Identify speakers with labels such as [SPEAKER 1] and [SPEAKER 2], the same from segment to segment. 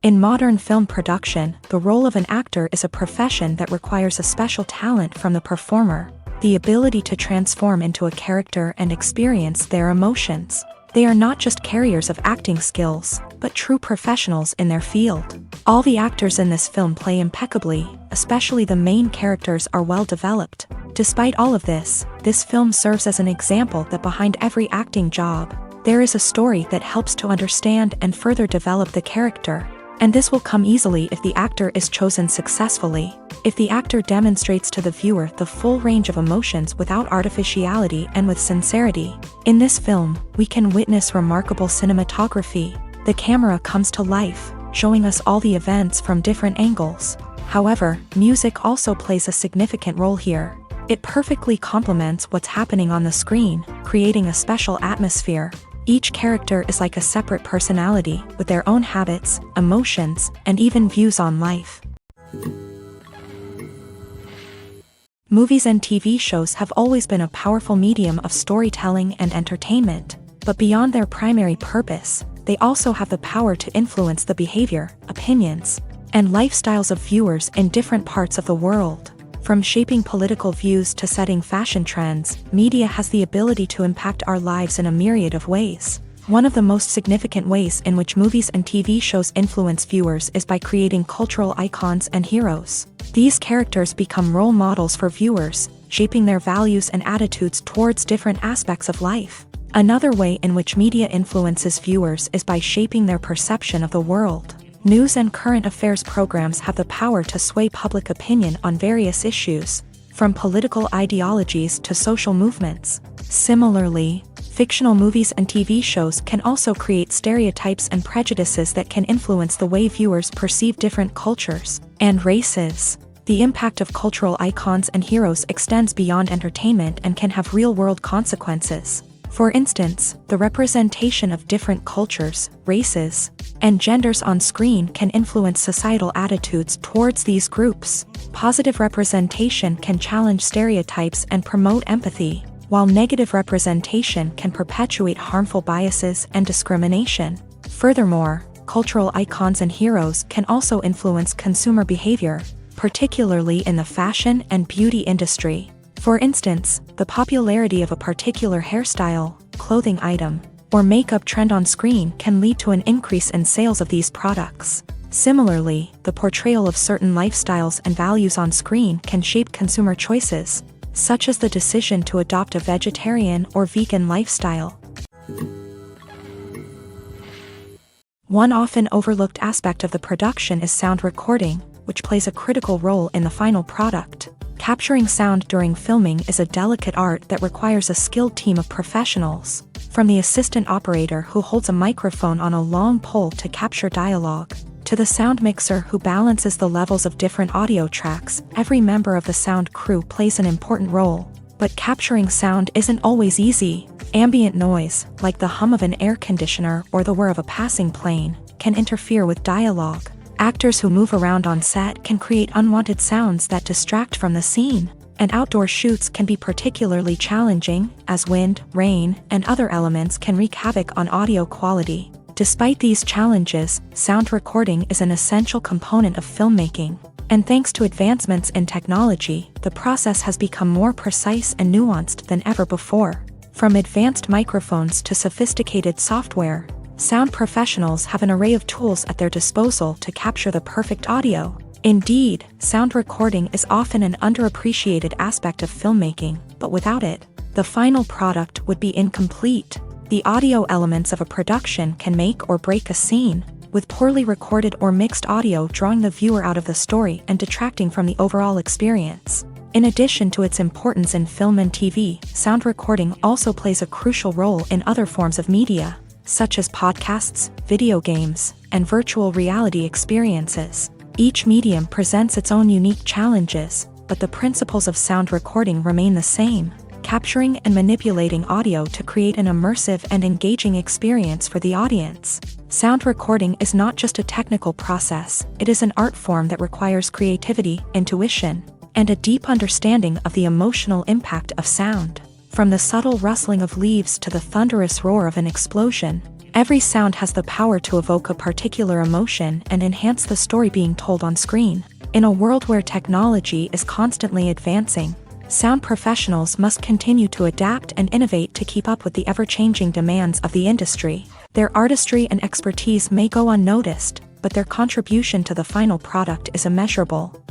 [SPEAKER 1] In modern film production, the role of an actor is a profession that requires a special talent from the performer, the ability to transform into a character and experience their emotions. They are not just carriers of acting skills, but true professionals in their field. All the actors in this film play impeccably, especially the main characters are well developed. Despite all of this film serves as an example that behind every acting job, there is a story that helps to understand and further develop the character. And this will come easily if the actor is chosen successfully. If the actor demonstrates to the viewer the full range of emotions without artificiality and with sincerity. In this film, we can witness remarkable cinematography. The camera comes to life, showing us all the events from different angles. However, music also plays a significant role here. It perfectly complements what's happening on the screen, creating a special atmosphere. Each character is like a separate personality, with their own habits, emotions, and even views on life. Movies and TV shows have always been a powerful medium of storytelling and entertainment, but beyond their primary purpose, they also have the power to influence the behavior, opinions, and lifestyles of viewers in different parts of the world. From shaping political views to setting fashion trends, media has the ability to impact our lives in a myriad of ways. One of the most significant ways in which movies and TV shows influence viewers is by creating cultural icons and heroes. These characters become role models for viewers, shaping their values and attitudes towards different aspects of life. Another way in which media influences viewers is by shaping their perception of the world. News and current affairs programs have the power to sway public opinion on various issues, from political ideologies to social movements. Similarly, fictional movies and TV shows can also create stereotypes and prejudices that can influence the way viewers perceive different cultures and races. The impact of cultural icons and heroes extends beyond entertainment and can have real-world consequences. For instance, the representation of different cultures, races, and genders on screen can influence societal attitudes towards these groups. Positive representation can challenge stereotypes and promote empathy, while negative representation can perpetuate harmful biases and discrimination. Furthermore, cultural icons and heroes can also influence consumer behavior, particularly in the fashion and beauty industry. For instance, the popularity of a particular hairstyle, clothing item, or makeup trend on screen can lead to an increase in sales of these products. Similarly, the portrayal of certain lifestyles and values on screen can shape consumer choices, such as the decision to adopt a vegetarian or vegan lifestyle. One often overlooked aspect of the production is sound recording, which plays a critical role in the final product. Capturing sound during filming is a delicate art that requires a skilled team of professionals, from the assistant operator who holds a microphone on a long pole to capture dialogue, to the sound mixer who balances the levels of different audio tracks. Every member of the sound crew plays an important role. But capturing sound isn't always easy. Ambient noise, like the hum of an air conditioner or the whir of a passing plane, can interfere with dialogue. Actors who move around on set can create unwanted sounds that distract from the scene, and outdoor shoots can be particularly challenging, as wind, rain, and other elements can wreak havoc on audio quality. Despite these challenges, sound recording is an essential component of filmmaking, and thanks to advancements in technology, the process has become more precise and nuanced than ever before. From advanced microphones to sophisticated software, sound professionals have an array of tools at their disposal to capture the perfect audio. Indeed, sound recording is often an underappreciated aspect of filmmaking, but without it, the final product would be incomplete. The audio elements of a production can make or break a scene, with poorly recorded or mixed audio drawing the viewer out of the story and detracting from the overall experience. In addition to its importance in film and TV, sound recording also plays a crucial role in other forms of media, such as podcasts, video games, and virtual reality experiences. Each medium presents its own unique challenges, but the principles of sound recording remain the same, capturing and manipulating audio to create an immersive and engaging experience for the audience. Sound recording is not just a technical process, it is an art form that requires creativity, intuition, and a deep understanding of the emotional impact of sound. From the subtle rustling of leaves to the thunderous roar of an explosion, Every sound has the power to evoke a particular emotion and enhance the story being told on screen. In a world where technology is constantly advancing, sound professionals must continue to adapt and innovate to keep up with the ever-changing demands of the industry. Their artistry and expertise may go unnoticed, but their contribution to the final product is immeasurable.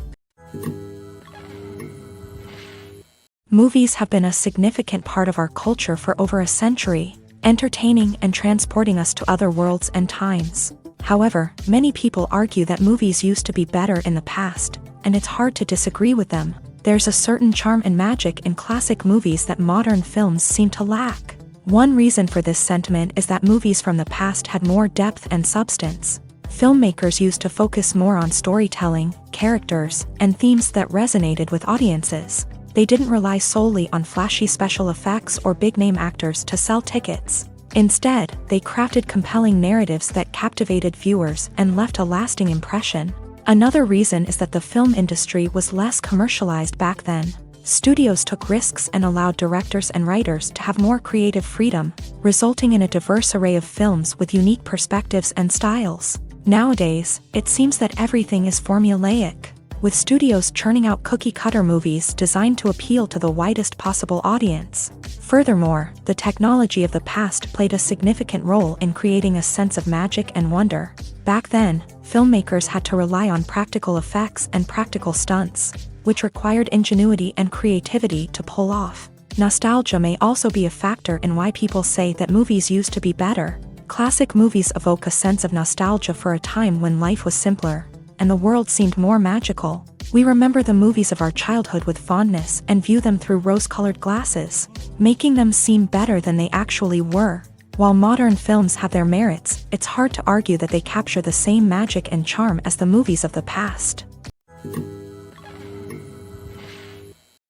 [SPEAKER 1] Movies have been a significant part of our culture for over a century, entertaining and transporting us to other worlds and times. However, many people argue that movies used to be better in the past, and it's hard to disagree with them. There's a certain charm and magic in classic movies that modern films seem to lack. One reason for this sentiment is that movies from the past had more depth and substance. Filmmakers used to focus more on storytelling, characters, and themes that resonated with audiences. They didn't rely solely on flashy special effects or big-name actors to sell tickets. Instead, they crafted compelling narratives that captivated viewers and left a lasting impression. Another reason is that the film industry was less commercialized back then. Studios took risks and allowed directors and writers to have more creative freedom, resulting in a diverse array of films with unique perspectives and styles. Nowadays, it seems that everything is formulaic, with studios churning out cookie-cutter movies designed to appeal to the widest possible audience. Furthermore, the technology of the past played a significant role in creating a sense of magic and wonder. Back then, filmmakers had to rely on practical effects and practical stunts, which required ingenuity and creativity to pull off. Nostalgia may also be a factor in why people say that movies used to be better. Classic movies evoke a sense of nostalgia for a time when life was simpler, and the world seemed more magical. We remember the movies of our childhood with fondness and view them through rose-colored glasses, making them seem better than they actually were. While modern films have their merits, it's hard to argue that they capture the same magic and charm as the movies of the past.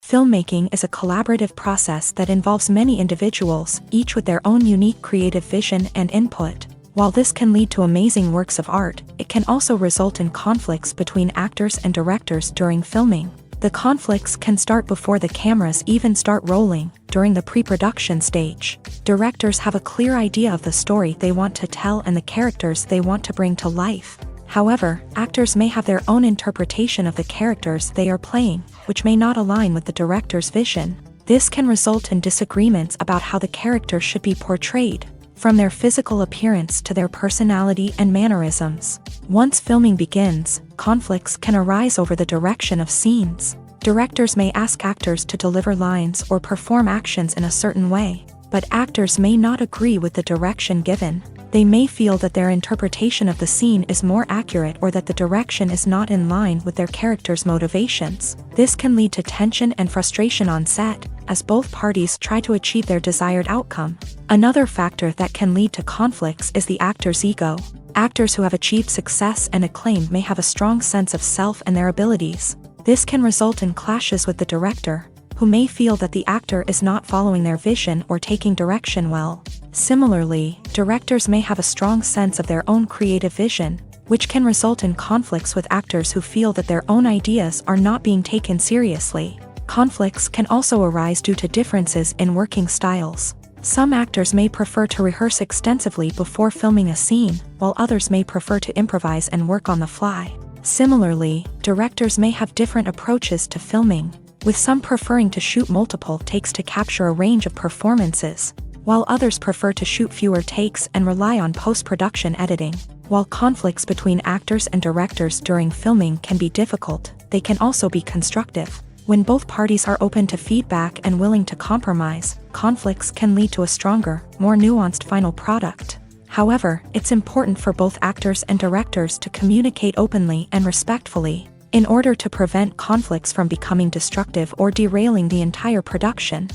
[SPEAKER 1] Filmmaking is a collaborative process that involves many individuals, each with their own unique creative vision and input. While this can lead to amazing works of art, it can also result in conflicts between actors and directors during filming. The conflicts can start before the cameras even start rolling, during the pre-production stage. Directors have a clear idea of the story they want to tell and the characters they want to bring to life. However, actors may have their own interpretation of the characters they are playing, which may not align with the director's vision. This can result in disagreements about how the character should be portrayed, from their physical appearance to their personality and mannerisms. Once filming begins, conflicts can arise over the direction of scenes. Directors may ask actors to deliver lines or perform actions in a certain way, but actors may not agree with the direction given. They may feel that their interpretation of the scene is more accurate or that the direction is not in line with their character's motivations. This can lead to tension and frustration on set, as both parties try to achieve their desired outcome. Another factor that can lead to conflicts is the actor's ego. Actors who have achieved success and acclaim may have a strong sense of self and their abilities. This can result in clashes with the director, who may feel that the actor is not following their vision or taking direction well. Similarly, directors may have a strong sense of their own creative vision, which can result in conflicts with actors who feel that their own ideas are not being taken seriously. Conflicts can also arise due to differences in working styles. Some actors may prefer to rehearse extensively before filming a scene, while others may prefer to improvise and work on the fly. Similarly, directors may have different approaches to filming, with some preferring to shoot multiple takes to capture a range of performances, while others prefer to shoot fewer takes and rely on post-production editing. While conflicts between actors and directors during filming can be difficult, they can also be constructive. When both parties are open to feedback and willing to compromise, conflicts can lead to a stronger, more nuanced final product. However, it's important for both actors and directors to communicate openly and respectfully, in order to prevent conflicts from becoming destructive or derailing the entire production.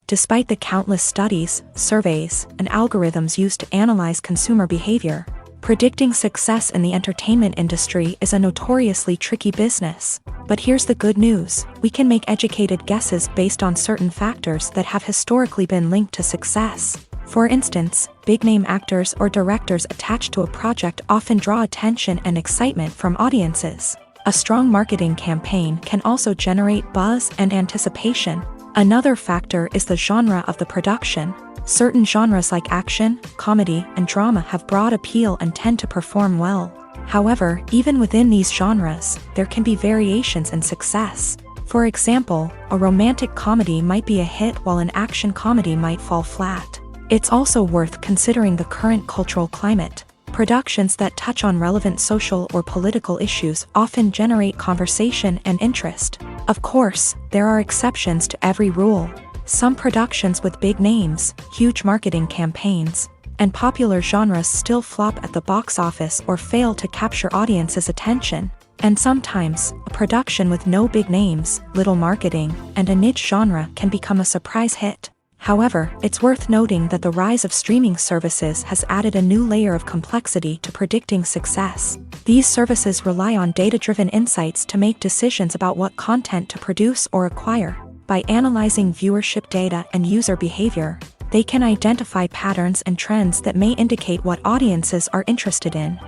[SPEAKER 1] Despite the countless studies, surveys, and algorithms used to analyze consumer behavior, predicting success in the entertainment industry is a notoriously tricky business. But here's the good news: we can make educated guesses based on certain factors that have historically been linked to success. For instance, big-name actors or directors attached to a project often draw attention and excitement from audiences. A strong marketing campaign can also generate buzz and anticipation, Another factor is the genre of the production. Certain genres like action, comedy, and drama have broad appeal and tend to perform well. However, even within these genres, there can be variations in success. For example, a romantic comedy might be a hit while an action comedy might fall flat. It's also worth considering the current cultural climate. Productions that touch on relevant social or political issues often generate conversation and interest. Of course, there are exceptions to every rule. Some productions with big names, huge marketing campaigns, and popular genres still flop at the box office or fail to capture audiences' attention. And sometimes, a production with no big names, little marketing, and a niche genre can become a surprise hit. However, it's worth noting that the rise of streaming services has added a new layer of complexity to predicting success. These services rely on data-driven insights to make decisions about what content to produce or acquire. By analyzing viewership data and user behavior, they can identify patterns and trends that may indicate what audiences are interested in.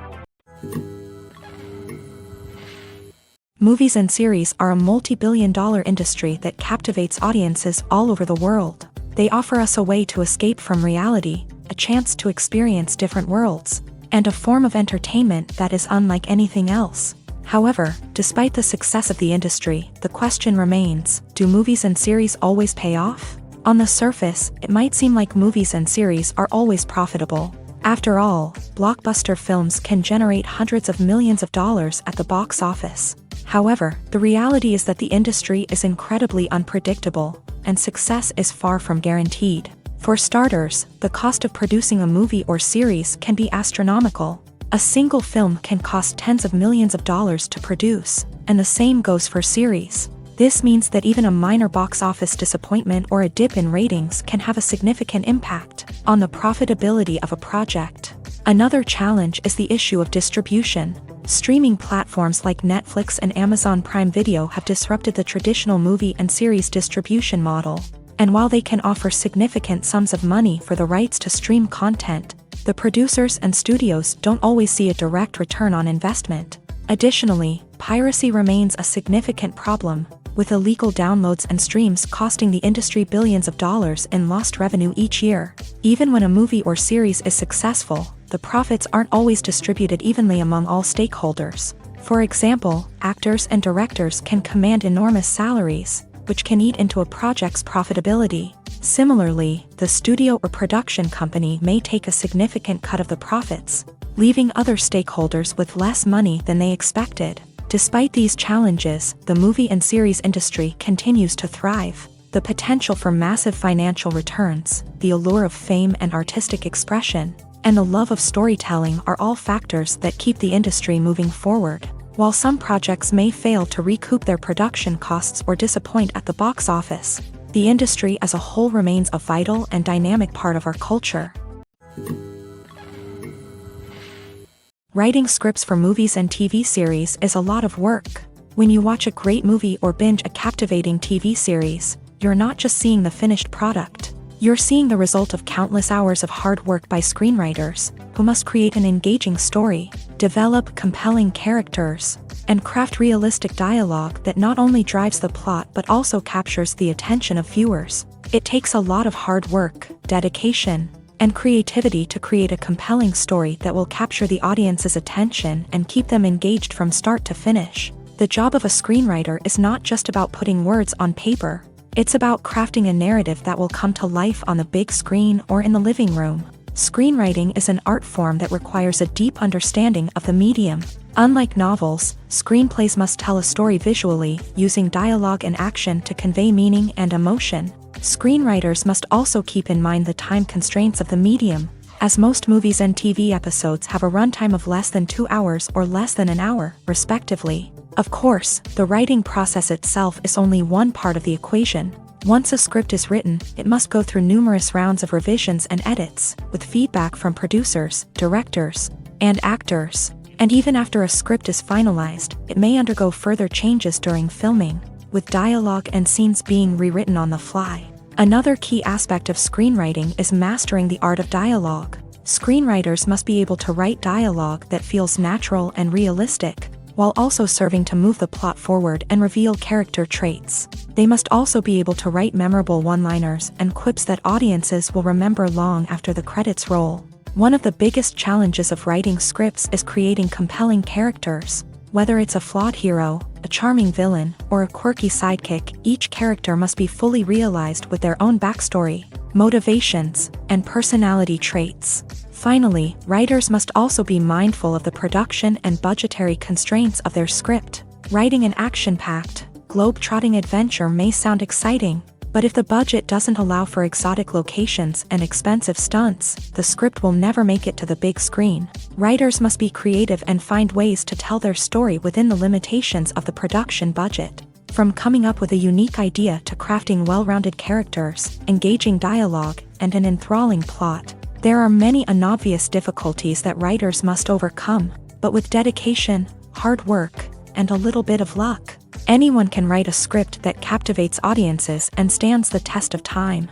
[SPEAKER 1] Movies and series are a multi-billion-dollar industry that captivates audiences all over the world. They offer us a way to escape from reality, a chance to experience different worlds, and a form of entertainment that is unlike anything else. However, despite the success of the industry, the question remains, do movies and series always pay off? On the surface, it might seem like movies and series are always profitable. After all, blockbuster films can generate hundreds of millions of dollars at the box office. However, the reality is that the industry is incredibly unpredictable, and success is far from guaranteed. For starters, the cost of producing a movie or series can be astronomical. A single film can cost tens of millions of dollars to produce, and the same goes for series. This means that even a minor box office disappointment or a dip in ratings can have a significant impact on the profitability of a project. Another challenge is the issue of distribution. Streaming platforms like Netflix and Amazon Prime Video have disrupted the traditional movie and series distribution model. And while they can offer significant sums of money for the rights to stream content, the producers and studios don't always see a direct return on investment. Additionally, piracy remains a significant problem, with illegal downloads and streams costing the industry billions of dollars in lost revenue each year. Even when a movie or series is successful, the profits aren't always distributed evenly among all stakeholders. For example, actors and directors can command enormous salaries, which can eat into a project's profitability. Similarly, the studio or production company may take a significant cut of the profits, leaving other stakeholders with less money than they expected. Despite these challenges, the movie and series industry continues to thrive. The potential for massive financial returns, the allure of fame and artistic expression, and the love of storytelling are all factors that keep the industry moving forward. While some projects may fail to recoup their production costs or disappoint at the box office, the industry as a whole remains a vital and dynamic part of our culture. Writing scripts for movies and TV series is a lot of work. When you watch a great movie or binge a captivating TV series, you're not just seeing the finished product. You're seeing the result of countless hours of hard work by screenwriters, who must create an engaging story, develop compelling characters, and craft realistic dialogue that not only drives the plot but also captures the attention of viewers. It takes a lot of hard work, dedication, and creativity to create a compelling story that will capture the audience's attention and keep them engaged from start to finish. The job of a screenwriter is not just about putting words on paper. It's about crafting a narrative that will come to life on the big screen or in the living room. Screenwriting is an art form that requires a deep understanding of the medium. Unlike novels, screenplays must tell a story visually, using dialogue and action to convey meaning and emotion. Screenwriters must also keep in mind the time constraints of the medium, as most movies and TV episodes have a runtime of less than 2 hours or less than an hour, respectively. Of course, the writing process itself is only one part of the equation. Once a script is written, it must go through numerous rounds of revisions and edits, with feedback from producers, directors, and actors. And even after a script is finalized, it may undergo further changes during filming, with dialogue and scenes being rewritten on the fly. Another key aspect of screenwriting is mastering the art of dialogue. Screenwriters must be able to write dialogue that feels natural and realistic, while also serving to move the plot forward and reveal character traits. They must also be able to write memorable one-liners and quips that audiences will remember long after the credits roll. One of the biggest challenges of writing scripts is creating compelling characters. Whether it's a flawed hero, a charming villain, or a quirky sidekick, each character must be fully realized with their own backstory, motivations, and personality traits. Finally, writers must also be mindful of the production and budgetary constraints of their script. Writing an action-packed, globe-trotting adventure may sound exciting, but if the budget doesn't allow for exotic locations and expensive stunts, the script will never make it to the big screen. Writers must be creative and find ways to tell their story within the limitations of the production budget. From coming up with a unique idea to crafting well-rounded characters, engaging dialogue, and an enthralling plot, there are many unobvious difficulties that writers must overcome, but with dedication, hard work, and a little bit of luck, anyone can write a script that captivates audiences and stands the test of time.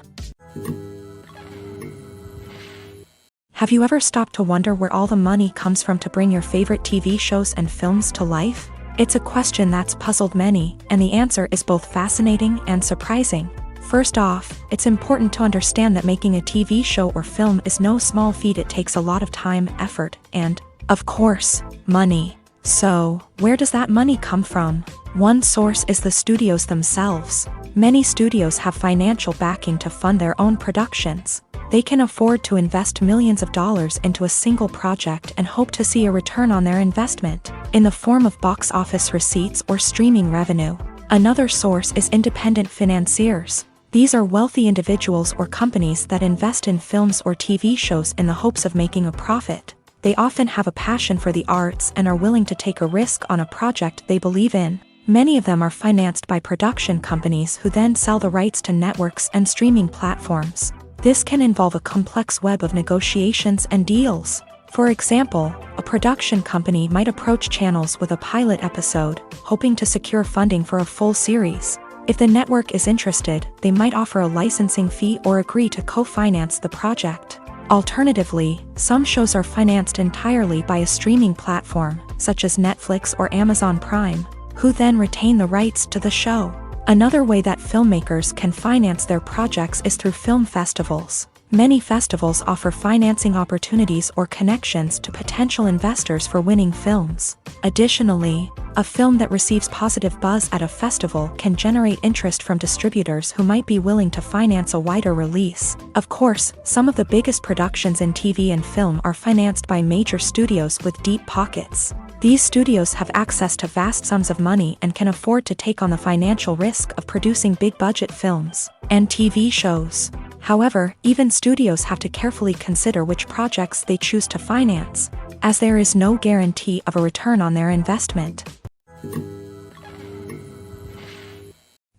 [SPEAKER 1] Have you ever stopped to wonder where all the money comes from to bring your favorite TV shows and films to life? It's a question that's puzzled many, and the answer is both fascinating and surprising. First off, it's important to understand that making a TV show or film is no small feat. It takes a lot of time, effort, and, of course, money. So, where does that money come from? One source is the studios themselves. Many studios have financial backing to fund their own productions. They can afford to invest millions of dollars into a single project and hope to see a return on their investment, in the form of box office receipts or streaming revenue. Another source is independent financiers. These are wealthy individuals or companies that invest in films or TV shows in the hopes of making a profit. They often have a passion for the arts and are willing to take a risk on a project they believe in. Many of them are financed by production companies who then sell the rights to networks and streaming platforms. This can involve a complex web of negotiations and deals. For example, a production company might approach channels with a pilot episode, hoping to secure funding for a full series. If the network is interested, they might offer a licensing fee or agree to co-finance the project. Alternatively, some shows are financed entirely by a streaming platform, such as Netflix or Amazon Prime, who then retain the rights to the show. Another way that filmmakers can finance their projects is through film festivals. Many festivals offer financing opportunities or connections to potential investors for winning films. Additionally, a film that receives positive buzz at a festival can generate interest from distributors who might be willing to finance a wider release. Of course, some of the biggest productions in TV and film are financed by major studios with deep pockets. These studios have access to vast sums of money and can afford to take on the financial risk of producing big-budget films and TV shows. However, even studios have to carefully consider which projects they choose to finance, as there is no guarantee of a return on their investment.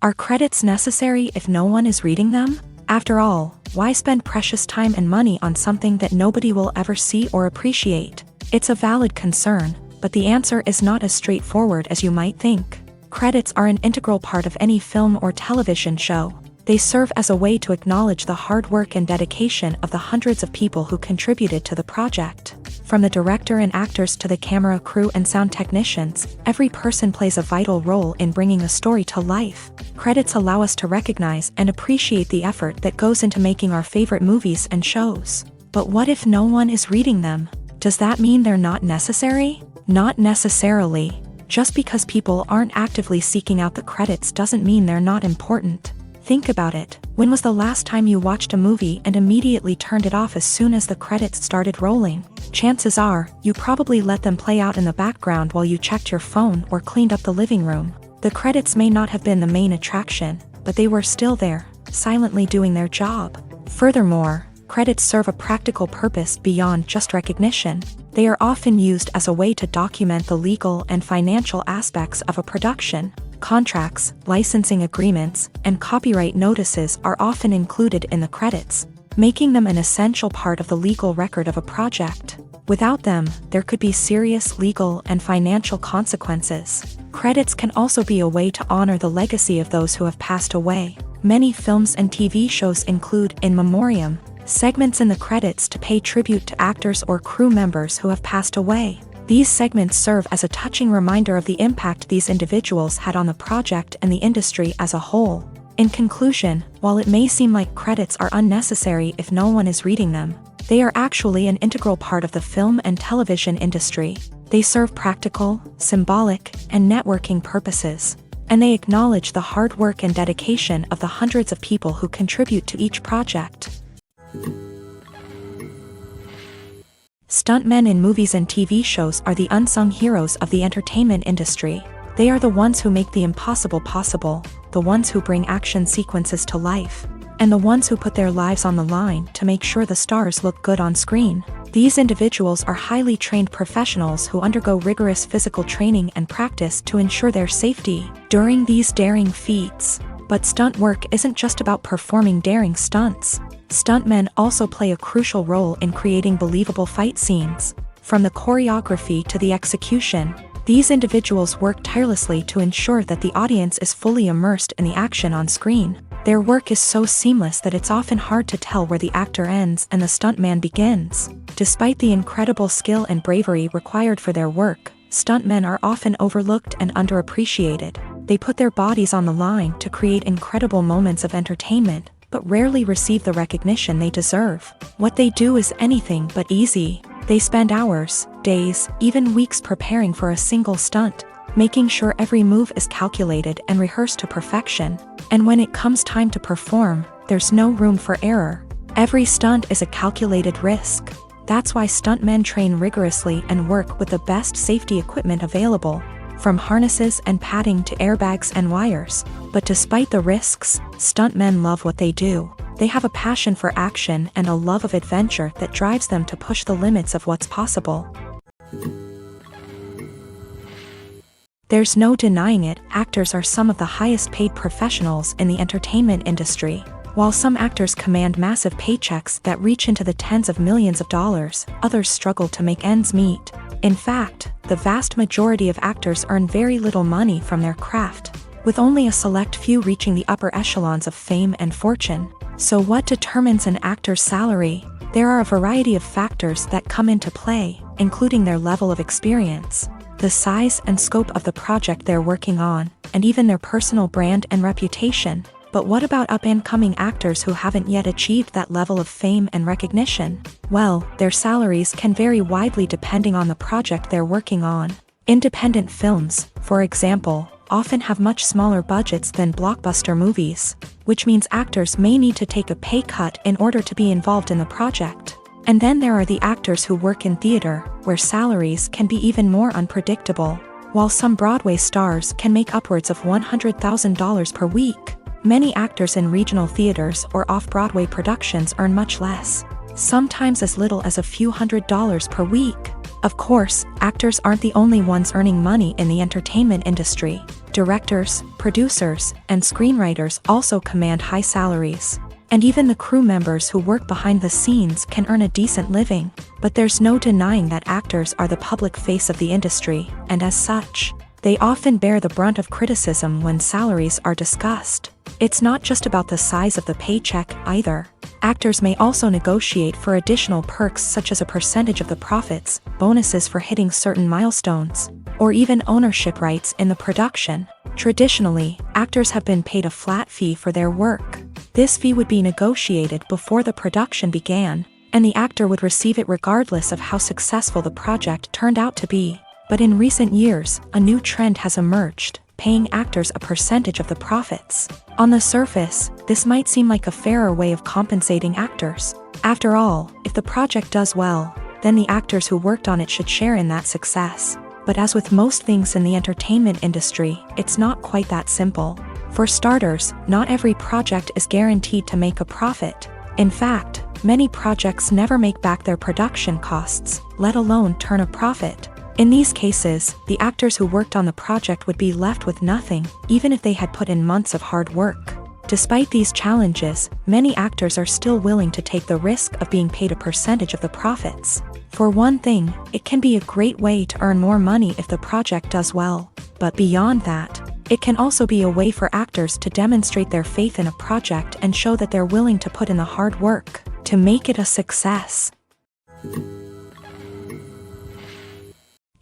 [SPEAKER 1] Are credits necessary if no one is reading them? After all, why spend precious time and money on something that nobody will ever see or appreciate? It's a valid concern, but the answer is not as straightforward as you might think. Credits are an integral part of any film or television show. They serve as a way to acknowledge the hard work and dedication of the hundreds of people who contributed to the project. From the director and actors to the camera crew and sound technicians, every person plays a vital role in bringing a story to life. Credits allow us to recognize and appreciate the effort that goes into making our favorite movies and shows. But what if no one is reading them? Does that mean they're not necessary? Not necessarily. Just because people aren't actively seeking out the credits doesn't mean they're not important. Think about it. When was the last time you watched a movie and immediately turned it off as soon as the credits started rolling? Chances are, you probably let them play out in the background while you checked your phone or cleaned up the living room. The credits may not have been the main attraction, but they were still there, silently doing their job. Furthermore, credits serve a practical purpose beyond just recognition. They are often used as a way to document the legal and financial aspects of a production. Contracts, licensing agreements, and copyright notices are often included in the credits, making them an essential part of the legal record of a project. Without them, there could be serious legal and financial consequences. Credits can also be a way to honor the legacy of those who have passed away. Many films and TV shows include in memoriam segments in the credits to pay tribute to actors or crew members who have passed away. These segments serve as a touching reminder of the impact these individuals had on the project and the industry as a whole. In conclusion, while it may seem like credits are unnecessary if no one is reading them, they are actually an integral part of the film and television industry. They serve practical, symbolic, and networking purposes, and they acknowledge the hard work and dedication of the hundreds of people who contribute to each project. Stuntmen in movies and TV shows are the unsung heroes of the entertainment industry. They are the ones who make the impossible possible, the ones who bring action sequences to life, and the ones who put their lives on the line to make sure the stars look good on screen. These individuals are highly trained professionals who undergo rigorous physical training and practice to ensure their safety during these daring feats. But stunt work isn't just about performing daring stunts. Stuntmen also play a crucial role in creating believable fight scenes. From the choreography to the execution, these individuals work tirelessly to ensure that the audience is fully immersed in the action on screen. Their work is so seamless that it's often hard to tell where the actor ends and the stuntman begins. Despite the incredible skill and bravery required for their work, stuntmen are often overlooked and underappreciated. They put their bodies on the line to create incredible moments of entertainment, but rarely receive the recognition they deserve. What they do is anything but easy. They spend hours, days, even weeks preparing for a single stunt, making sure every move is calculated and rehearsed to perfection. And when it comes time to perform, there's no room for error. Every stunt is a calculated risk. That's why stuntmen train rigorously and work with the best safety equipment available, from harnesses and padding to airbags and wires. But despite the risks, stuntmen love what they do. They have a passion for action and a love of adventure that drives them to push the limits of what's possible. There's no denying it, actors are some of the highest paid professionals in the entertainment industry. While some actors command massive paychecks that reach into the tens of millions of dollars, others struggle to make ends meet. In fact, the vast majority of actors earn very little money from their craft, with only a select few reaching the upper echelons of fame and fortune. So what determines an actor's salary? There are a variety of factors that come into play, including their level of experience, the size and scope of the project they're working on, and even their personal brand and reputation. But what about up-and-coming actors who haven't yet achieved that level of fame and recognition? Well, their salaries can vary widely depending on the project they're working on. Independent films, for example, often have much smaller budgets than blockbuster movies, which means actors may need to take a pay cut in order to be involved in the project. And then there are the actors who work in theater, where salaries can be even more unpredictable. While some Broadway stars can make upwards of $100,000 per week, many actors in regional theaters or off-Broadway productions earn much less, sometimes as little as a few $100s per week. Of course, actors aren't the only ones earning money in the entertainment industry. Directors, producers, and screenwriters also command high salaries. And even the crew members who work behind the scenes can earn a decent living. But there's no denying that actors are the public face of the industry, and as such, they often bear the brunt of criticism when salaries are discussed. It's not just about the size of the paycheck either. Actors may also negotiate for additional perks such as a percentage of the profits, bonuses for hitting certain milestones, or even ownership rights in the production. Traditionally, actors have been paid a flat fee for their work. This fee would be negotiated before the production began, and the actor would receive it regardless of how successful the project turned out to be. But in recent years, a new trend has emerged, paying actors a percentage of the profits. On the surface, this might seem like a fairer way of compensating actors. After all, if the project does well, then the actors who worked on it should share in that success. But as with most things in the entertainment industry, it's not quite that simple. For starters, not every project is guaranteed to make a profit. In fact, many projects never make back their production costs, let alone turn a profit. In these cases, the actors who worked on the project would be left with nothing, even if they had put in months of hard work. Despite these challenges, many actors are still willing to take the risk of being paid a percentage of the profits. For one thing, it can be a great way to earn more money if the project does well. But beyond that, it can also be a way for actors to demonstrate their faith in a project and show that they're willing to put in the hard work to make it a success.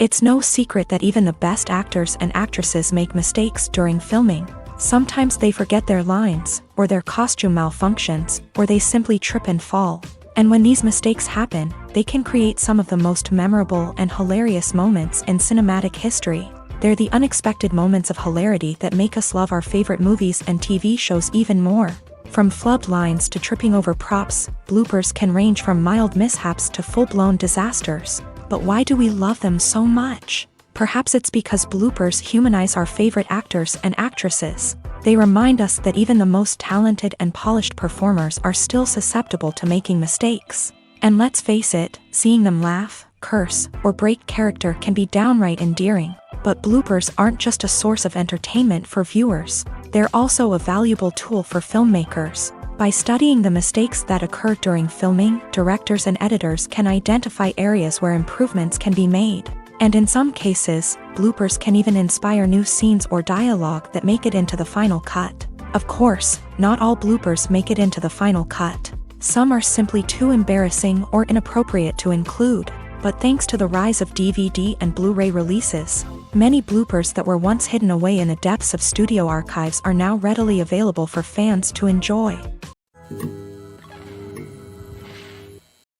[SPEAKER 1] It's no secret that even the best actors and actresses make mistakes during filming. Sometimes they forget their lines, or their costume malfunctions, or they simply trip and fall. And when these mistakes happen, they can create some of the most memorable and hilarious moments in cinematic history. They're the unexpected moments of hilarity that make us love our favorite movies and TV shows even more. From flubbed lines to tripping over props, bloopers can range from mild mishaps to full-blown disasters. But why do we love them so much? Perhaps it's because bloopers humanize our favorite actors and actresses. They remind us that even the most talented and polished performers are still susceptible to making mistakes. And let's face it, seeing them laugh, curse, or break character can be downright endearing. But bloopers aren't just a source of entertainment for viewers. They're also a valuable tool for filmmakers. By studying the mistakes that occur during filming, directors and editors can identify areas where improvements can be made. And in some cases, bloopers can even inspire new scenes or dialogue that make it into the final cut. Of course, not all bloopers make it into the final cut. Some are simply too embarrassing or inappropriate to include. But thanks to the rise of DVD and Blu-ray releases, many bloopers that were once hidden away in the depths of studio archives are now readily available for fans to enjoy.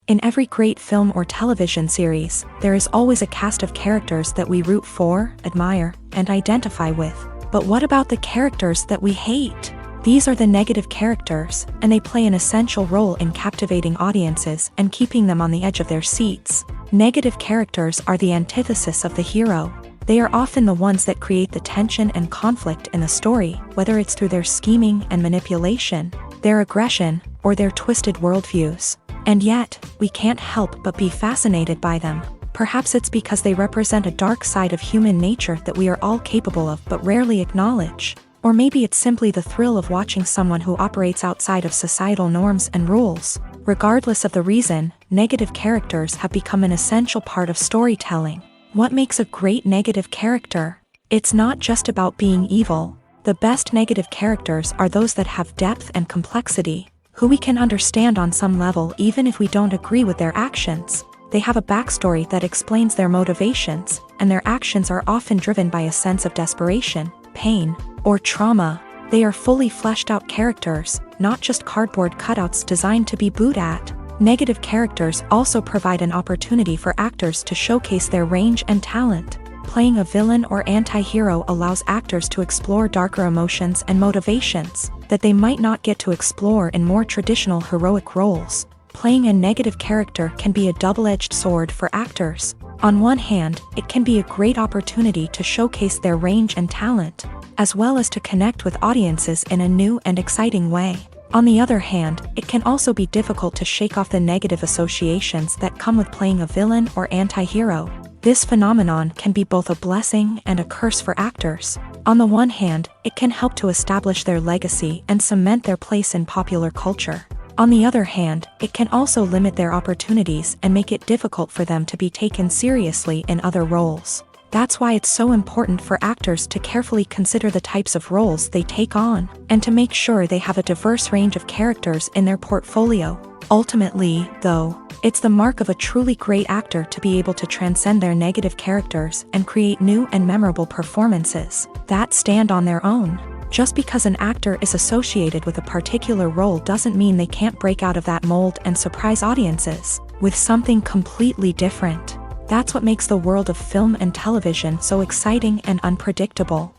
[SPEAKER 1] In every great film or television series, there is always a cast of characters that we root for, admire, and identify with. But what about the characters that we hate? These are the negative characters, and they play an essential role in captivating audiences and keeping them on the edge of their seats. Negative characters are the antithesis of the hero. They are often the ones that create the tension and conflict in the story, whether it's through their scheming and manipulation, their aggression, or their twisted worldviews. And yet, we can't help but be fascinated by them. Perhaps it's because they represent a dark side of human nature that we are all capable of but rarely acknowledge. Or maybe it's simply the thrill of watching someone who operates outside of societal norms and rules. Regardless of the reason, negative characters have become an essential part of storytelling. What makes a great negative character? It's not just about being evil. The best negative characters are those that have depth and complexity, who we can understand on some level even if we don't agree with their actions. They have a backstory that explains their motivations, and their actions are often driven by a sense of desperation, pain, or trauma. They are fully fleshed out characters, not just cardboard cutouts designed to be booed at. Negative characters also provide an opportunity for actors to showcase their range and talent. Playing a villain or anti-hero allows actors to explore darker emotions and motivations that they might not get to explore in more traditional heroic roles. Playing a negative character can be a double-edged sword for actors. On one hand, it can be a great opportunity to showcase their range and talent, as well as to connect with audiences in a new and exciting way. On the other hand, it can also be difficult to shake off the negative associations that come with playing a villain or anti-hero. This phenomenon can be both a blessing and a curse for actors. On the one hand, it can help to establish their legacy and cement their place in popular culture. On the other hand, it can also limit their opportunities and make it difficult for them to be taken seriously in other roles. That's why it's so important for actors to carefully consider the types of roles they take on, and to make sure they have a diverse range of characters in their portfolio. Ultimately, though, it's the mark of a truly great actor to be able to transcend their negative characters and create new and memorable performances that stand on their own. Just because an actor is associated with a particular role doesn't mean they can't break out of that mold and surprise audiences with something completely different. That's what makes the world of film and television so exciting and unpredictable.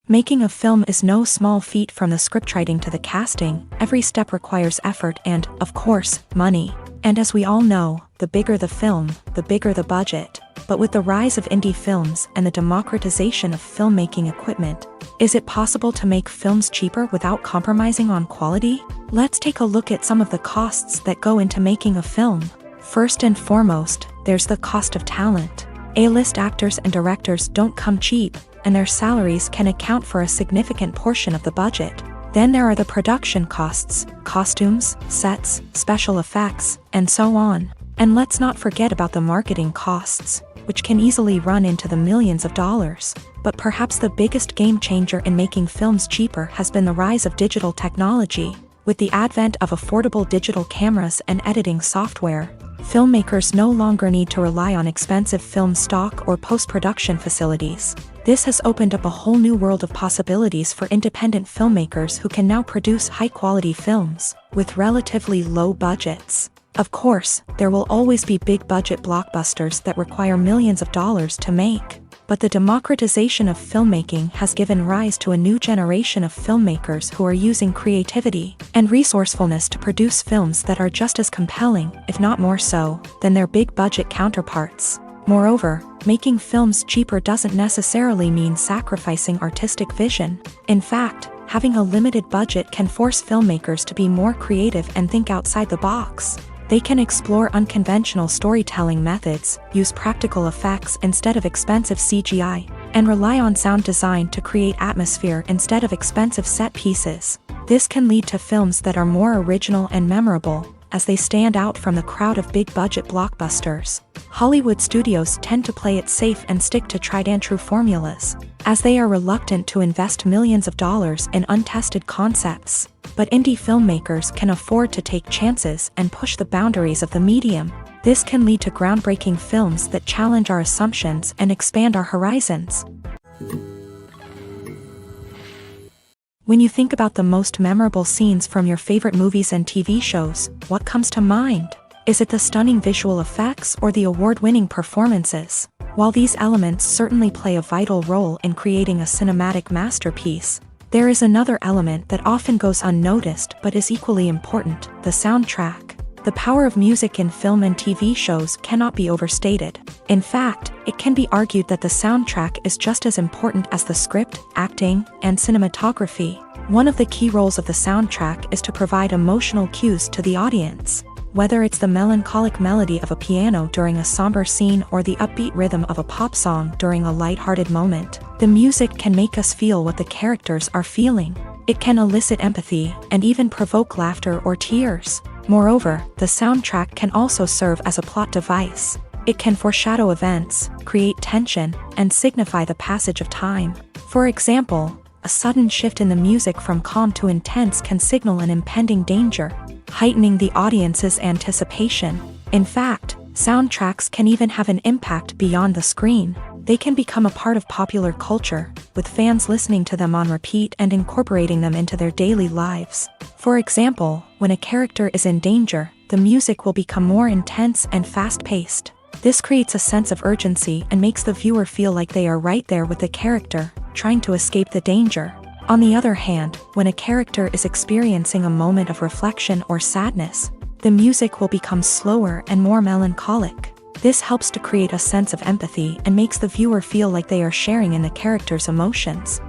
[SPEAKER 1] Making a film is no small feat. From the scriptwriting to the casting, every step requires effort and, of course, money. And as we all know, the bigger the film, the bigger the budget. But with the rise of indie films and the democratization of filmmaking equipment, is it possible to make films cheaper without compromising on quality? Let's take a look at some of the costs that go into making a film. First and foremost, there's the cost of talent. A-list actors and directors don't come cheap, and their salaries can account for a significant portion of the budget. Then there are the production costs, costumes, sets, special effects, and so on. And let's not forget about the marketing costs, which can easily run into the millions of dollars. But perhaps the biggest game changer in making films cheaper has been the rise of digital technology. With the advent of affordable digital cameras and editing software, Filmmakers no longer need to rely on expensive film stock or post-production facilities. This has opened up a whole new world of possibilities for independent filmmakers who can now produce high-quality films with relatively low budgets. Of course, there will always be big-budget blockbusters that require millions of dollars to make. But the democratization of filmmaking has given rise to a new generation of filmmakers who are using creativity and resourcefulness to produce films that are just as compelling, if not more so, than their big-budget counterparts. Moreover, making films cheaper doesn't necessarily mean sacrificing artistic vision. In fact, having a limited budget can force filmmakers to be more creative and think outside the box. They can explore unconventional storytelling methods, use practical effects instead of expensive CGI, and rely on sound design to create atmosphere instead of expensive set pieces. This can lead to films that are more original and memorable, as they stand out from the crowd of big-budget blockbusters. Hollywood studios tend to play it safe and stick to tried-and-true formulas, as they are reluctant to invest millions of dollars in untested concepts. But indie filmmakers can afford to take chances and push the boundaries of the medium. This can lead to groundbreaking films that challenge our assumptions and expand our horizons. When you think about the most memorable scenes from your favorite movies and TV shows, what comes to mind? Is it the stunning visual effects or the award-winning performances? While these elements certainly play a vital role in creating a cinematic masterpiece, there is another element that often goes unnoticed but is equally important: the soundtrack. The power of music in film and TV shows cannot be overstated. In fact, it can be argued that the soundtrack is just as important as the script, acting, and cinematography. One of the key roles of the soundtrack is to provide emotional cues to the audience. Whether it's the melancholic melody of a piano during a somber scene or the upbeat rhythm of a pop song during a lighthearted moment, the music can make us feel what the characters are feeling. It can elicit empathy and even provoke laughter or tears. Moreover, the soundtrack can also serve as a plot device. It can foreshadow events, create tension, and signify the passage of time. For example, a sudden shift in the music from calm to intense can signal an impending danger, heightening the audience's anticipation. In fact, soundtracks can even have an impact beyond the screen. They can become a part of popular culture, with fans listening to them on repeat and incorporating them into their daily lives. For example, when a character is in danger, the music will become more intense and fast-paced. This creates a sense of urgency and makes the viewer feel like they are right there with the character, trying to escape the danger. On the other hand, when a character is experiencing a moment of reflection or sadness, the music will become slower and more melancholic. This helps to create a sense of empathy and makes the viewer feel like they are sharing in the character's emotions.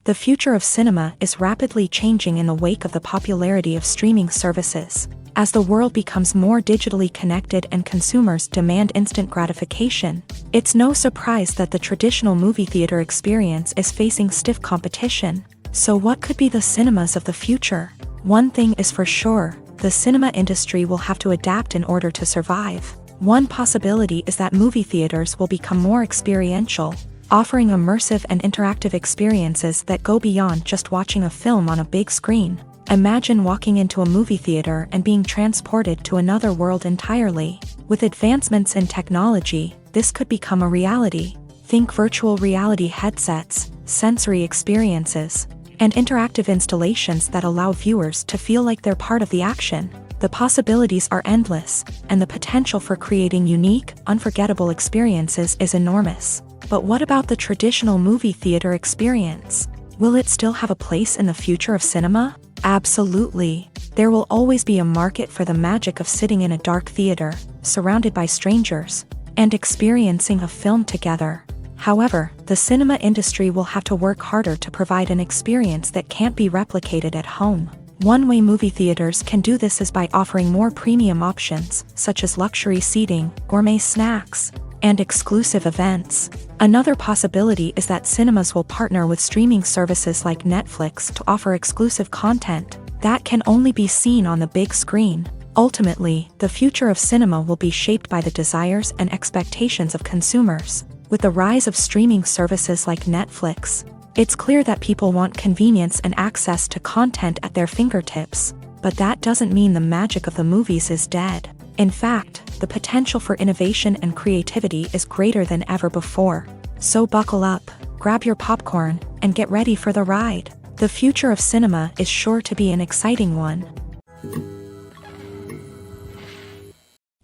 [SPEAKER 1] The future of cinema is rapidly changing in the wake of the popularity of streaming services. As the world becomes more digitally connected and consumers demand instant gratification, it's no surprise that the traditional movie theater experience is facing stiff competition. So what could be the cinemas of the future? One thing is for sure: the cinema industry will have to adapt in order to survive. One possibility is that movie theaters will become more experiential, offering immersive and interactive experiences that go beyond just watching a film on a big screen. Imagine walking into a movie theater and being transported to another world entirely. With advancements in technology, this could become a reality. Think virtual reality headsets, sensory experiences, and interactive installations that allow viewers to feel like they're part of the action. The possibilities are endless, and the potential for creating unique, unforgettable experiences is enormous. But what about the traditional movie theater experience? Will it still have a place in the future of cinema? Absolutely. There will always be a market for the magic of sitting in a dark theater, surrounded by strangers, and experiencing a film together. However, the cinema industry will have to work harder to provide an experience that can't be replicated at home. One way movie theaters can do this is by offering more premium options, such as luxury seating, gourmet snacks, and exclusive events. Another possibility is that cinemas will partner with streaming services like Netflix to offer exclusive content that can only be seen on the big screen. Ultimately, the future of cinema will be shaped by the desires and expectations of consumers. With the rise of streaming services like Netflix, it's clear that people want convenience and access to content at their fingertips. but that doesn't mean the magic of the movies is dead. In fact, the potential for innovation and creativity is greater than ever before. So buckle up, grab your popcorn, and get ready for the ride. The future of cinema is sure to be an exciting one.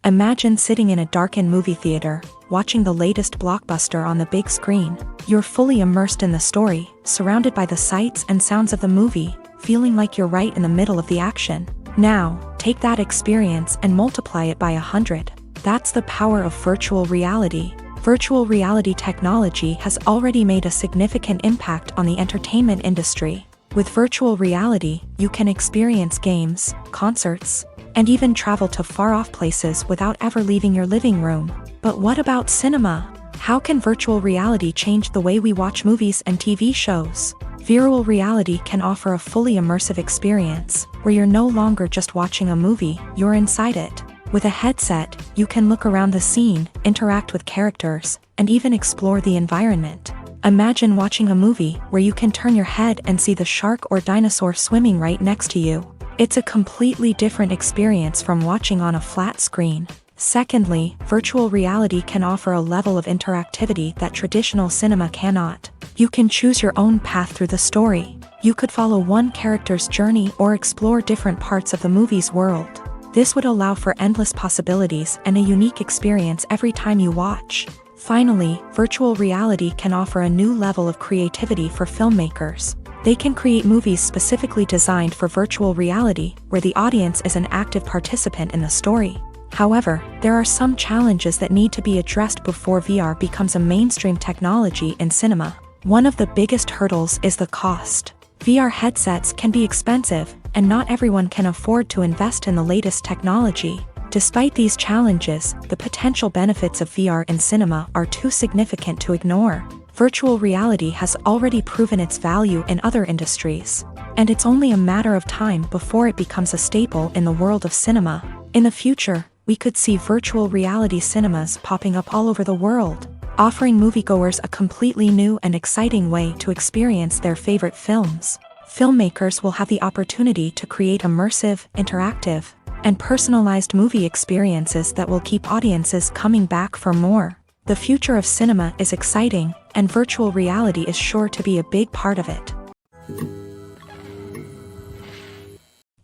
[SPEAKER 1] Imagine sitting in a darkened movie theater, watching the latest blockbuster on the big screen. You're fully immersed in the story, surrounded by the sights and sounds of the movie, feeling like you're right in the middle of the action. Now, take that experience and multiply it by 100. That's the power of virtual reality. Virtual reality technology has already made a significant impact on the entertainment industry. With virtual reality, you can experience games, concerts, and even travel to far-off places without ever leaving your living room. But what about cinema? How can virtual reality change the way we watch movies and TV shows? Virtual reality can offer a fully immersive experience, where you're no longer just watching a movie, you're inside it. With a headset, you can look around the scene, interact with characters, and even explore the environment. Imagine watching a movie where you can turn your head and see the shark or dinosaur swimming right next to you. It's a completely different experience from watching on a flat screen. Secondly, virtual reality can offer a level of interactivity that traditional cinema cannot. You can choose your own path through the story. You could follow one character's journey or explore different parts of the movie's world. This would allow for endless possibilities and a unique experience every time you watch. Finally, virtual reality can offer a new level of creativity for filmmakers. They can create movies specifically designed for virtual reality, where the audience is an active participant in the story. However, there are some challenges that need to be addressed before VR becomes a mainstream technology in cinema. One of the biggest hurdles is the cost. VR headsets can be expensive, and not everyone can afford to invest in the latest technology. Despite these challenges, the potential benefits of VR in cinema are too significant to ignore. Virtual reality has already proven its value in other industries, and it's only a matter of time before it becomes a staple in the world of cinema. In the future, we could see virtual reality cinemas popping up all over the world, offering moviegoers a completely new and exciting way to experience their favorite films. Filmmakers will have the opportunity to create immersive, interactive, and personalized movie experiences that will keep audiences coming back for more. The future of cinema is exciting, and virtual reality is sure to be a big part of it.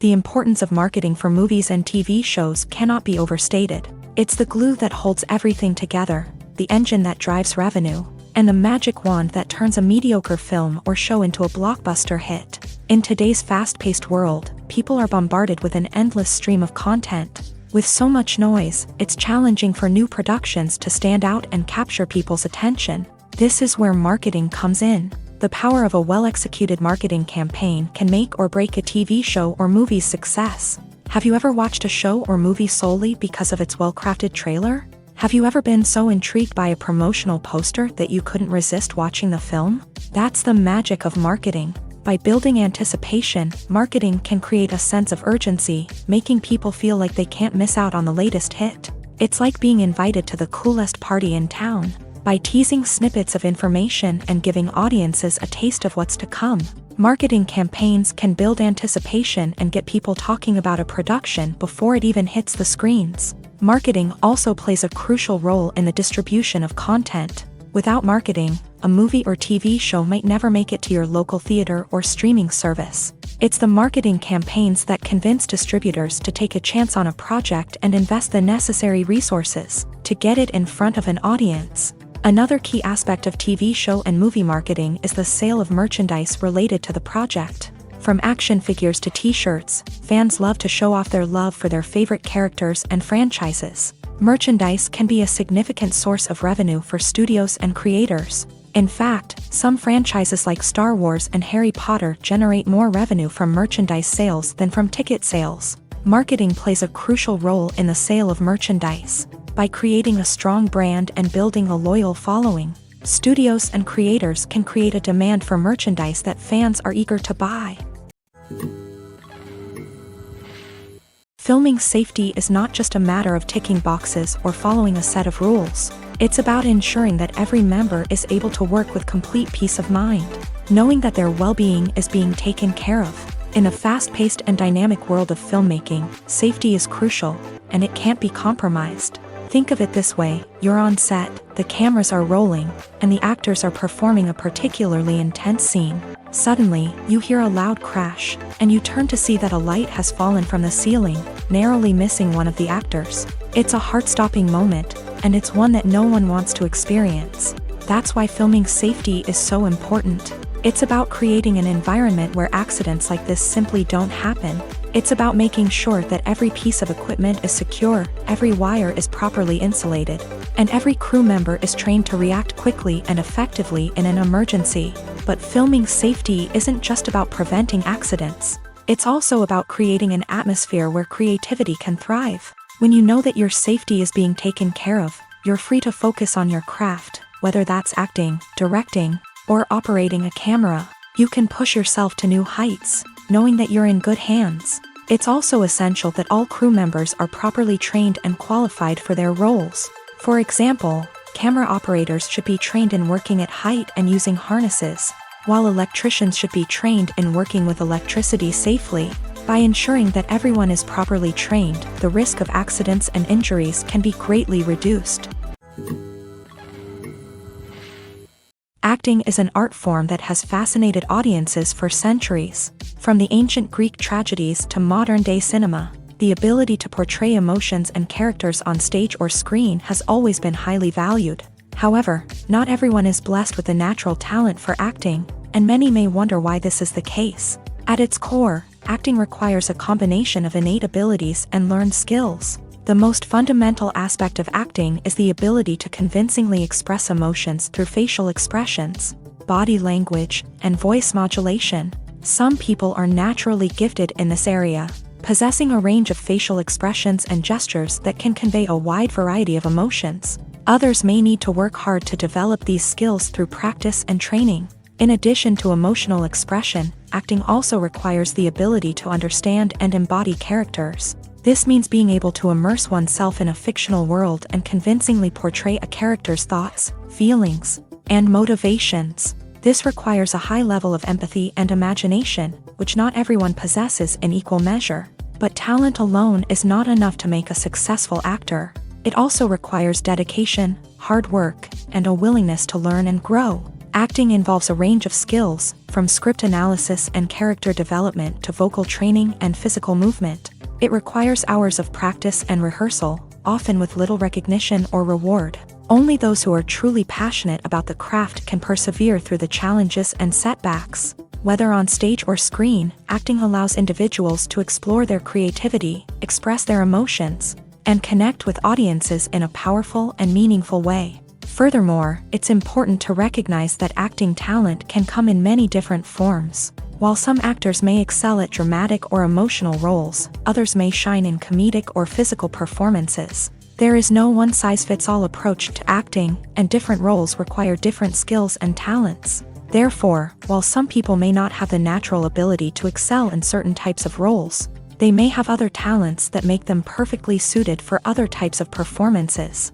[SPEAKER 1] The importance of marketing for movies and TV shows cannot be overstated. It's the glue that holds everything together, the engine that drives revenue, and the magic wand that turns a mediocre film or show into a blockbuster hit. In today's fast-paced world, people are bombarded with an endless stream of content. With so much noise, it's challenging for new productions to stand out and capture people's attention. This is where marketing comes in. The power of a well-executed marketing campaign can make or break a TV show or movie's success. Have you ever watched a show or movie solely because of its well-crafted trailer? Have you ever been so intrigued by a promotional poster that you couldn't resist watching the film? That's the magic of marketing. By building anticipation, marketing can create a sense of urgency, making people feel like they can't miss out on the latest hit. It's like being invited to the coolest party in town. By teasing snippets of information and giving audiences a taste of what's to come, marketing campaigns can build anticipation and get people talking about a production before it even hits the screens. Marketing also plays a crucial role in the distribution of content. Without marketing, a movie or TV show might never make it to your local theater or streaming service. It's the marketing campaigns that convince distributors to take a chance on a project and invest the necessary resources to get it in front of an audience. Another key aspect of TV show and movie marketing is the sale of merchandise related to the project. From action figures to t-shirts, fans love to show off their love for their favorite characters and franchises. Merchandise can be a significant source of revenue for studios and creators. In fact, some franchises like Star Wars and Harry Potter generate more revenue from merchandise sales than from ticket sales. Marketing plays a crucial role in the sale of merchandise. By creating a strong brand and building a loyal following, studios and creators can create a demand for merchandise that fans are eager to buy. Filming safety is not just a matter of ticking boxes or following a set of rules. It's about ensuring that every member is able to work with complete peace of mind, knowing that their well-being is being taken care of. In the fast-paced and dynamic world of filmmaking, safety is crucial, and it can't be compromised. Think of it this way: you're on set, the cameras are rolling, and the actors are performing a particularly intense scene. Suddenly, you hear a loud crash, and you turn to see that a light has fallen from the ceiling, narrowly missing one of the actors. It's a heart-stopping moment, and it's one that no one wants to experience. That's why filming safety is so important. It's about creating an environment where accidents like this simply don't happen. It's about making sure that every piece of equipment is secure, every wire is properly insulated, and every crew member is trained to react quickly and effectively in an emergency. But filming safety isn't just about preventing accidents. It's also about creating an atmosphere where creativity can thrive. When you know that your safety is being taken care of, you're free to focus on your craft, whether that's acting, directing, or operating a camera. You can push yourself to new heights, knowing that you're in good hands. It's also essential that all crew members are properly trained and qualified for their roles. For example, camera operators should be trained in working at height and using harnesses, while electricians should be trained in working with electricity safely. By ensuring that everyone is properly trained, the risk of accidents and injuries can be greatly reduced. Acting is an art form that has fascinated audiences for centuries. From the ancient Greek tragedies to modern-day cinema, the ability to portray emotions and characters on stage or screen has always been highly valued. However, not everyone is blessed with a natural talent for acting, and many may wonder why this is the case. At its core, acting requires a combination of innate abilities and learned skills. The most fundamental aspect of acting is the ability to convincingly express emotions through facial expressions, body language, and voice modulation. Some people are naturally gifted in this area, possessing a range of facial expressions and gestures that can convey a wide variety of emotions. Others may need to work hard to develop these skills through practice and training. In addition to emotional expression, acting also requires the ability to understand and embody characters. This means being able to immerse oneself in a fictional world and convincingly portray a character's thoughts, feelings, and motivations. This requires a high level of empathy and imagination, which not everyone possesses in equal measure. But talent alone is not enough to make a successful actor. It also requires dedication, hard work, and a willingness to learn and grow. Acting involves a range of skills, from script analysis and character development to vocal training and physical movement. It requires hours of practice and rehearsal, often with little recognition or reward. Only those who are truly passionate about the craft can persevere through the challenges and setbacks. Whether on stage or screen, acting allows individuals to explore their creativity, express their emotions, and connect with audiences in a powerful and meaningful way. Furthermore, it's important to recognize that acting talent can come in many different forms. While some actors may excel at dramatic or emotional roles, others may shine in comedic or physical performances. There is no one-size-fits-all approach to acting, and different roles require different skills and talents. Therefore, while some people may not have the natural ability to excel in certain types of roles, they may have other talents that make them perfectly suited for other types of performances.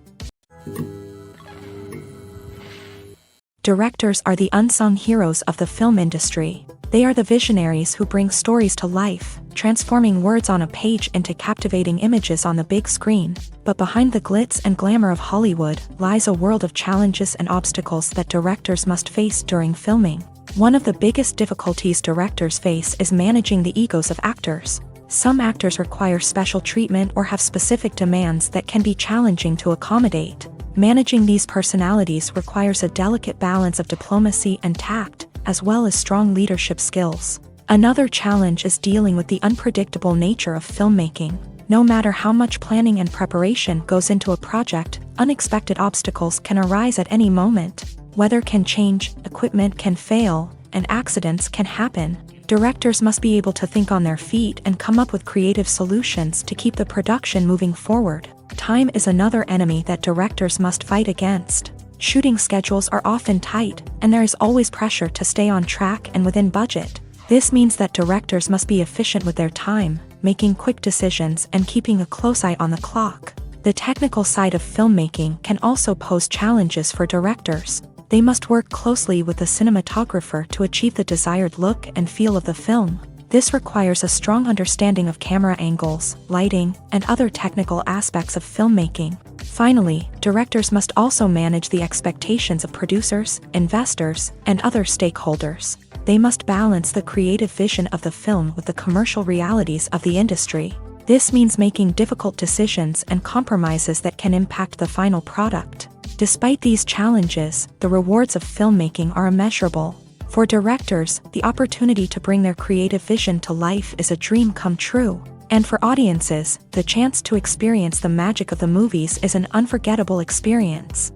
[SPEAKER 1] Directors are the unsung heroes of the film industry. They are the visionaries who bring stories to life, transforming words on a page into captivating images on the big screen. But behind the glitz and glamour of Hollywood lies a world of challenges and obstacles that directors must face during filming. One of the biggest difficulties directors face is managing the egos of actors. Some actors require special treatment or have specific demands that can be challenging to accommodate. Managing these personalities requires a delicate balance of diplomacy and tact, as well as strong leadership skills. Another challenge is dealing with the unpredictable nature of filmmaking. No matter how much planning and preparation goes into a project, unexpected obstacles can arise at any moment. Weather can change, equipment can fail, and accidents can happen. Directors must be able to think on their feet and come up with creative solutions to keep the production moving forward. Time is another enemy that directors must fight against. Shooting schedules are often tight, and there is always pressure to stay on track and within budget. This means that directors must be efficient with their time, making quick decisions and keeping a close eye on the clock. The technical side of filmmaking can also pose challenges for directors. They must work closely with the cinematographer to achieve the desired look and feel of the film. This requires a strong understanding of camera angles, lighting, and other technical aspects of filmmaking. Finally, directors must also manage the expectations of producers, investors, and other stakeholders. They must balance the creative vision of the film with the commercial realities of the industry. This means making difficult decisions and compromises that can impact the final product. Despite these challenges, the rewards of filmmaking are immeasurable. For directors, the opportunity to bring their creative vision to life is a dream come true. And for audiences, the chance to experience the magic of the movies is an unforgettable experience.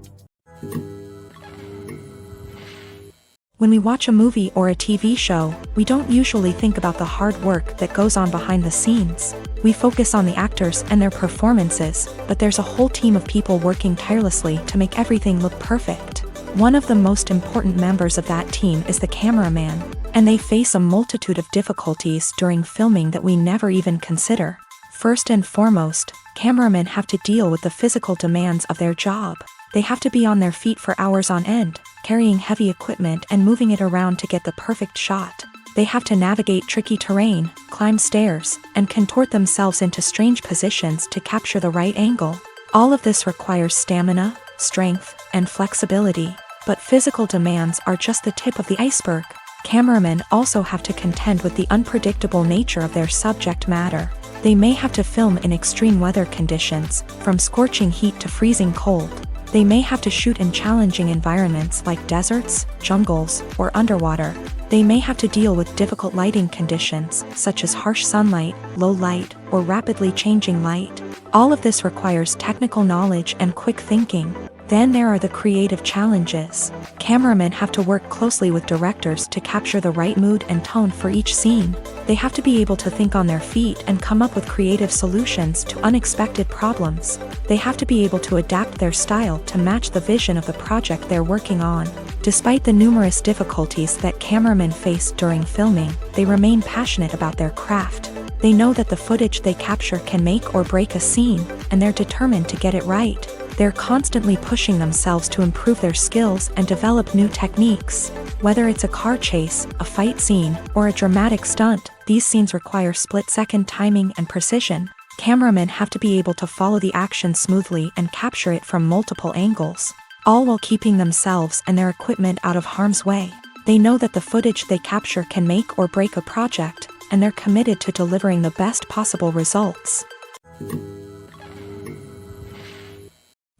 [SPEAKER 1] When we watch a movie or a TV show, we don't usually think about the hard work that goes on behind the scenes. We focus on the actors and their performances, but there's a whole team of people working tirelessly to make everything look perfect. One of the most important members of that team is the cameraman, and they face a multitude of difficulties during filming that we never even consider. First and foremost, cameramen have to deal with the physical demands of their job. They have to be on their feet for hours on end, carrying heavy equipment and moving it around to get the perfect shot. They have to navigate tricky terrain, climb stairs, and contort themselves into strange positions to capture the right angle. All of this requires stamina, strength, and flexibility. But physical demands are just the tip of the iceberg. Cameramen also have to contend with the unpredictable nature of their subject matter. They may have to film in extreme weather conditions, from scorching heat to freezing cold. They may have to shoot in challenging environments like deserts, jungles, or underwater. They may have to deal with difficult lighting conditions, such as harsh sunlight, low light, or rapidly changing light. All of this requires technical knowledge and quick thinking. Then there are the creative challenges. Cameramen have to work closely with directors to capture the right mood and tone for each scene. They have to be able to think on their feet and come up with creative solutions to unexpected problems. They have to be able to adapt their style to match the vision of the project they're working on. Despite the numerous difficulties that cameramen face during filming, they remain passionate about their craft. They know that the footage they capture can make or break a scene, and they're determined to get it right. They're constantly pushing themselves to improve their skills and develop new techniques. Whether it's a car chase, a fight scene, or a dramatic stunt, these scenes require split-second timing and precision. Cameramen have to be able to follow the action smoothly and capture it from multiple angles, all while keeping themselves and their equipment out of harm's way. They know that the footage they capture can make or break a project, and they're committed to delivering the best possible results.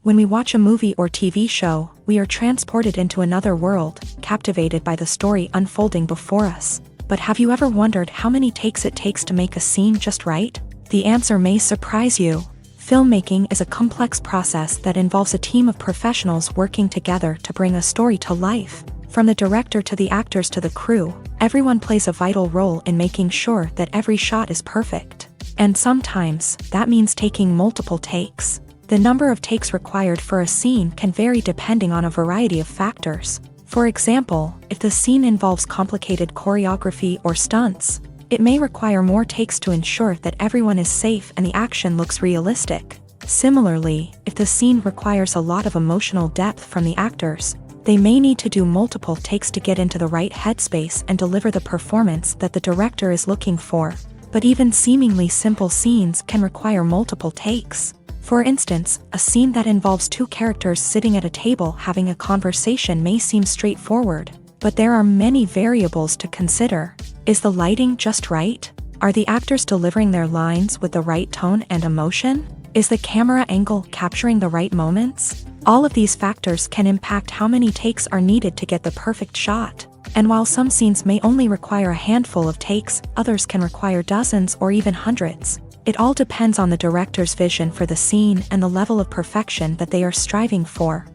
[SPEAKER 1] When we watch a movie or TV show, we are transported into another world, captivated by the story unfolding before us. But have you ever wondered how many takes it takes to make a scene just right? The answer may surprise you. Filmmaking is a complex process that involves a team of professionals working together to bring a story to life. From the director to the actors to the crew, everyone plays a vital role in making sure that every shot is perfect. And sometimes, that means taking multiple takes. The number of takes required for a scene can vary depending on a variety of factors. For example, if the scene involves complicated choreography or stunts, it may require more takes to ensure that everyone is safe and the action looks realistic. Similarly, if the scene requires a lot of emotional depth from the actors, they may need to do multiple takes to get into the right headspace and deliver the performance that the director is looking for. But even seemingly simple scenes can require multiple takes. For instance, a scene that involves two characters sitting at a table having a conversation may seem straightforward, but there are many variables to consider. Is the lighting just right? Are the actors delivering their lines with the right tone and emotion? Is the camera angle capturing the right moments? All of these factors can impact how many takes are needed to get the perfect shot. And while some scenes may only require a handful of takes, others can require dozens or even hundreds. It all depends on the director's vision for the scene and the level of perfection that they are striving for.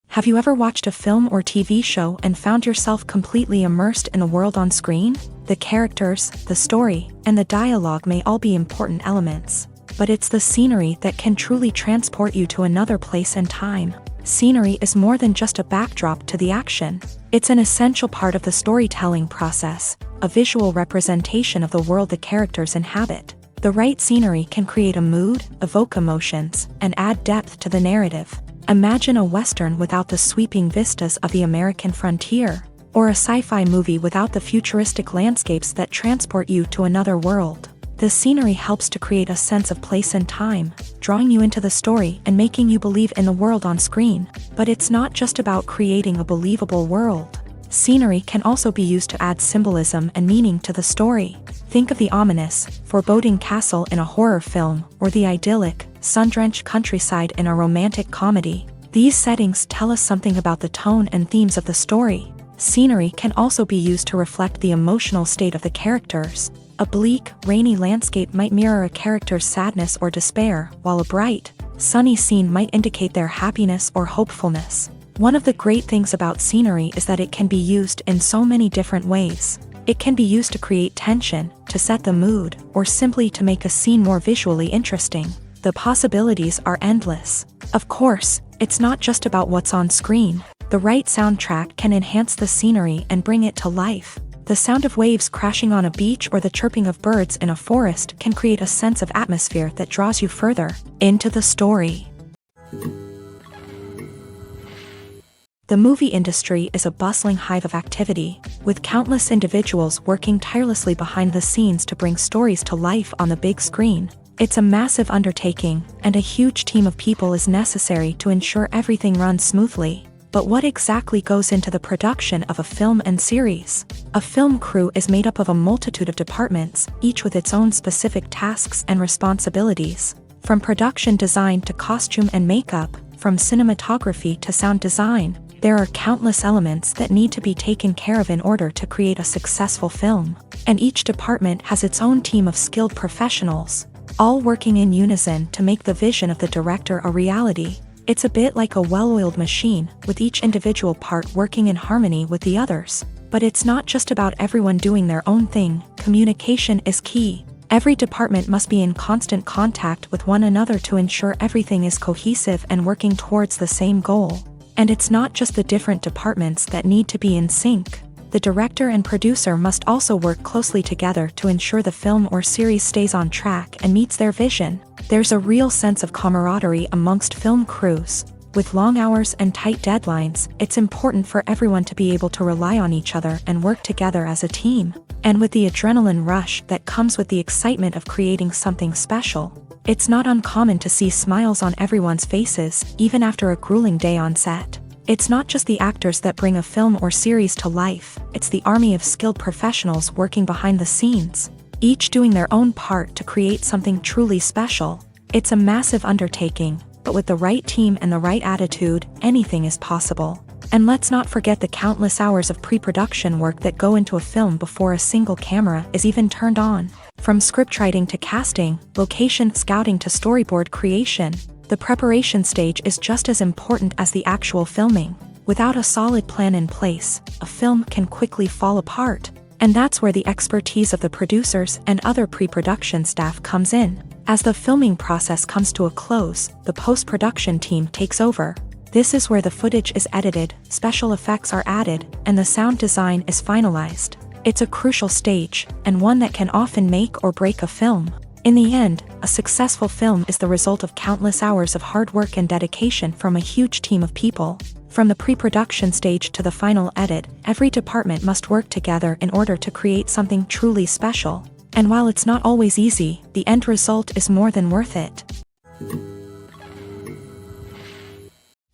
[SPEAKER 1] Have you ever watched a film or TV show and found yourself completely immersed in the world on screen? The characters, the story, and the dialogue may all be important elements, but it's the scenery that can truly transport you to another place and time. Scenery is more than just a backdrop to the action. It's an essential part of the storytelling process, a visual representation of the world the characters inhabit. The right scenery can create a mood, evoke emotions, and add depth to the narrative. Imagine a Western without the sweeping vistas of the American frontier, or a sci-fi movie without the futuristic landscapes that transport you to another world. The scenery helps to create a sense of place and time, drawing you into the story and making you believe in the world on screen. But it's not just about creating a believable world. Scenery can also be used to add symbolism and meaning to the story. Think of the ominous, foreboding castle in a horror film, or the idyllic, sun-drenched countryside in a romantic comedy. These settings tell us something about the tone and themes of the story. Scenery can also be used to reflect the emotional state of the characters. A bleak, rainy landscape might mirror a character's sadness or despair, while a bright, sunny scene might indicate their happiness or hopefulness. One of the great things about scenery is that it can be used in so many different ways. It can be used to create tension, to set the mood, or simply to make a scene more visually interesting. The possibilities are endless. Of course, it's not just about what's on screen. The right soundtrack can enhance the scenery and bring it to life. The sound of waves crashing on a beach or the chirping of birds in a forest can create a sense of atmosphere that draws you further into the story. The movie industry is a bustling hive of activity, with countless individuals working tirelessly behind the scenes to bring stories to life on the big screen. It's a massive undertaking, and a huge team of people is necessary to ensure everything runs smoothly. But what exactly goes into the production of a film and series? A film crew is made up of a multitude of departments, each with its own specific tasks and responsibilities. From production design to costume and makeup, from cinematography to sound design, there are countless elements that need to be taken care of in order to create a successful film. And each department has its own team of skilled professionals, all working in unison to make the vision of the director a reality. It's a bit like a well-oiled machine, with each individual part working in harmony with the others. But it's not just about everyone doing their own thing. Communication is key. Every department must be in constant contact with one another to ensure everything is cohesive and working towards the same goal. And it's not just the different departments that need to be in sync. The director and producer must also work closely together to ensure the film or series stays on track and meets their vision. There's a real sense of camaraderie amongst film crews. With long hours and tight deadlines, it's important for everyone to be able to rely on each other and work together as a team. And with the adrenaline rush that comes with the excitement of creating something special, it's not uncommon to see smiles on everyone's faces, even after a grueling day on set. It's not just the actors that bring a film or series to life, it's the army of skilled professionals working behind the scenes, each doing their own part to create something truly special. It's a massive undertaking, but with the right team and the right attitude, anything is possible. And let's not forget the countless hours of pre-production work that go into a film before a single camera is even turned on. From scriptwriting to casting, location scouting to storyboard creation, the preparation stage is just as important as the actual filming. Without a solid plan in place, a film can quickly fall apart. And that's where the expertise of the producers and other pre-production staff comes in. As the filming process comes to a close, the post-production team takes over. This is where the footage is edited, special effects are added, and the sound design is finalized. It's a crucial stage, and one that can often make or break a film. In the end, a successful film is the result of countless hours of hard work and dedication from a huge team of people. From the pre-production stage to the final edit, every department must work together in order to create something truly special. And while it's not always easy, the end result is more than worth it.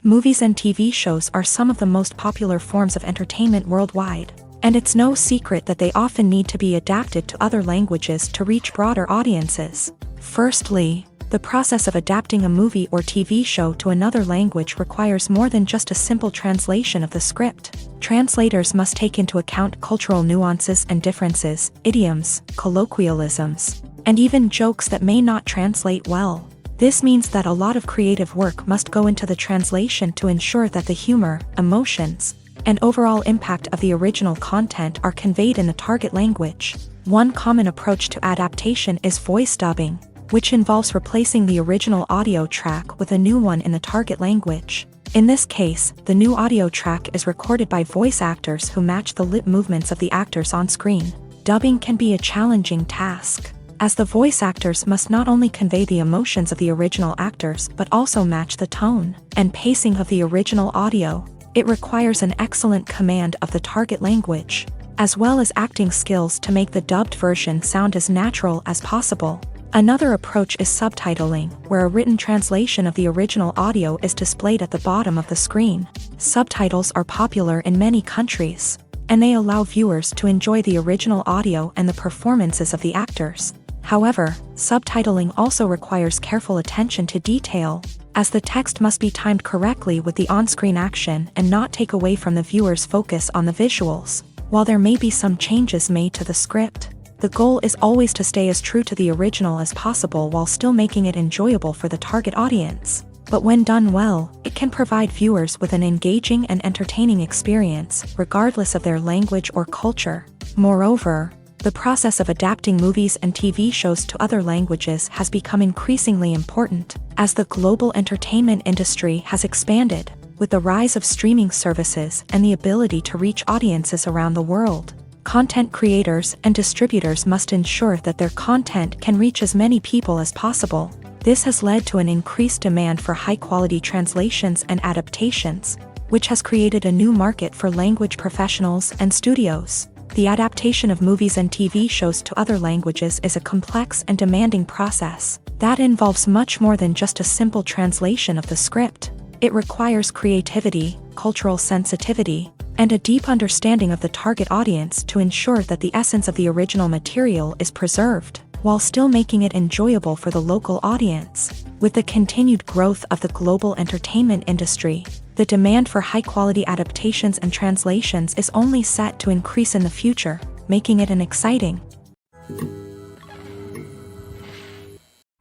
[SPEAKER 1] Movies and TV shows are some of the most popular forms of entertainment worldwide. And it's no secret that they often need to be adapted to other languages to reach broader audiences. Firstly, the process of adapting a movie or TV show to another language requires more than just a simple translation of the script. Translators must take into account cultural nuances and differences, idioms, colloquialisms, and even jokes that may not translate well. This means that a lot of creative work must go into the translation to ensure that the humor, emotions, and overall impact of the original content are conveyed in the target language. One common approach to adaptation is voice dubbing, which involves replacing the original audio track with a new one in the target language. In this case, the new audio track is recorded by voice actors who match the lip movements of the actors on screen. Dubbing can be a challenging task, as the voice actors must not only convey the emotions of the original actors but also match the tone and pacing of the original audio. It requires an excellent command of the target language, as well as acting skills to make the dubbed version sound as natural as possible. Another approach is subtitling, where a written translation of the original audio is displayed at the bottom of the screen. Subtitles are popular in many countries, and they allow viewers to enjoy the original audio and the performances of the actors. However, subtitling also requires careful attention to detail, as the text must be timed correctly with the on-screen action and not take away from the viewer's focus on the visuals. While there may be some changes made to the script, the goal is always to stay as true to the original as possible while still making it enjoyable for the target audience. But when done well, it can provide viewers with an engaging and entertaining experience, regardless of their language or culture. Moreover, the process of adapting movies and TV shows to other languages has become increasingly important, as the global entertainment industry has expanded, with the rise of streaming services and the ability to reach audiences around the world. Content creators and distributors must ensure that their content can reach as many people as possible. This has led to an increased demand for high-quality translations and adaptations, which has created a new market for language professionals and studios. The adaptation of movies and TV shows to other languages is a complex and demanding process that involves much more than just a simple translation of the script. It requires creativity, cultural sensitivity, and a deep understanding of the target audience to ensure that the essence of the original material is preserved, while still making it enjoyable for the local audience. With the continued growth of the global entertainment industry, the demand for high-quality adaptations and translations is only set to increase in the future, making it an exciting.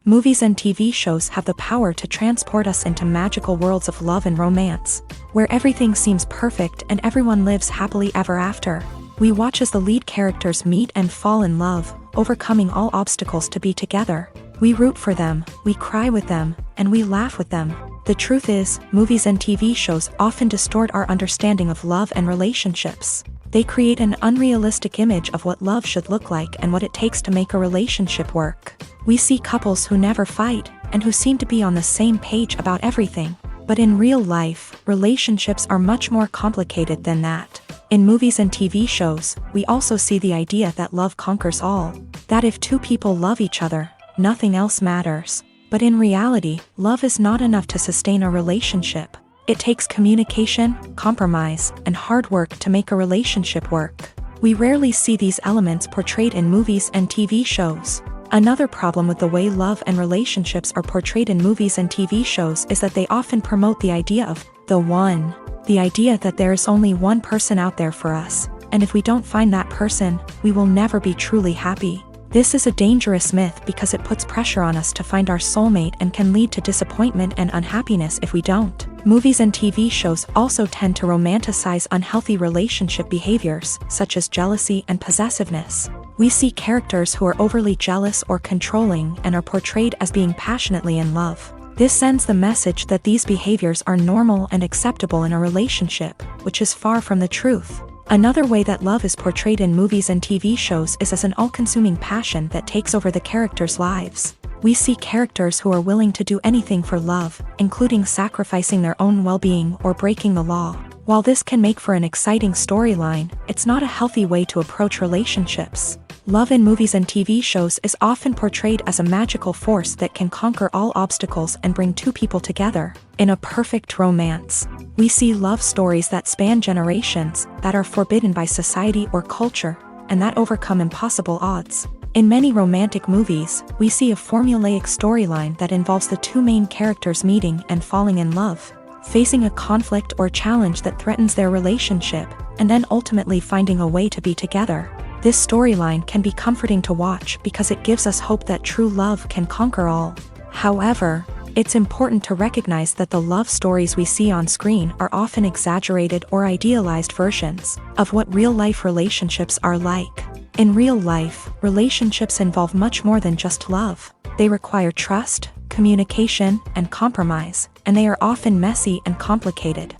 [SPEAKER 1] Movies and TV shows have the power to transport us into magical worlds of love and romance, where everything seems perfect and everyone lives happily ever after. We watch as the lead characters meet and fall in love, overcoming all obstacles to be together. We root for them, we cry with them, and we laugh with them. The truth is, movies and TV shows often distort our understanding of love and relationships. They create an unrealistic image of what love should look like and what it takes to make a relationship work. We see couples who never fight, and who seem to be on the same page about everything. But in real life, relationships are much more complicated than that. In movies and TV shows, we also see the idea that love conquers all. That if two people love each other, nothing else matters. But in reality, love is not enough to sustain a relationship. It takes communication, compromise, and hard work to make a relationship work. We rarely see these elements portrayed in movies and TV shows. Another problem with the way love and relationships are portrayed in movies and TV shows is that they often promote the idea of the one. The idea that there is only one person out there for us, and if we don't find that person, we will never be truly happy. This is a dangerous myth because it puts pressure on us to find our soulmate and can lead to disappointment and unhappiness if we don't. Movies and TV shows also tend to romanticize unhealthy relationship behaviors, such as jealousy and possessiveness. We see characters who are overly jealous or controlling and are portrayed as being passionately in love. This sends the message that these behaviors are normal and acceptable in a relationship, which is far from the truth. Another way that love is portrayed in movies and TV shows is as an all-consuming passion that takes over the characters' lives. We see characters who are willing to do anything for love, including sacrificing their own well-being or breaking the law. While this can make for an exciting storyline, it's not a healthy way to approach relationships. Love in movies and TV shows is often portrayed as a magical force that can conquer all obstacles and bring two people together in a perfect romance. We see love stories that span generations, that are forbidden by society or culture, and that overcome impossible odds. In many romantic movies, we see a formulaic storyline that involves the two main characters meeting and falling in love, facing a conflict or challenge that threatens their relationship, and then ultimately finding a way to be together. This storyline can be comforting to watch because it gives us hope that true love can conquer all. However, it's important to recognize that the love stories we see on screen are often exaggerated or idealized versions of what real-life relationships are like. In real life, relationships involve much more than just love. They require trust, communication, and compromise, and they are often messy and complicated.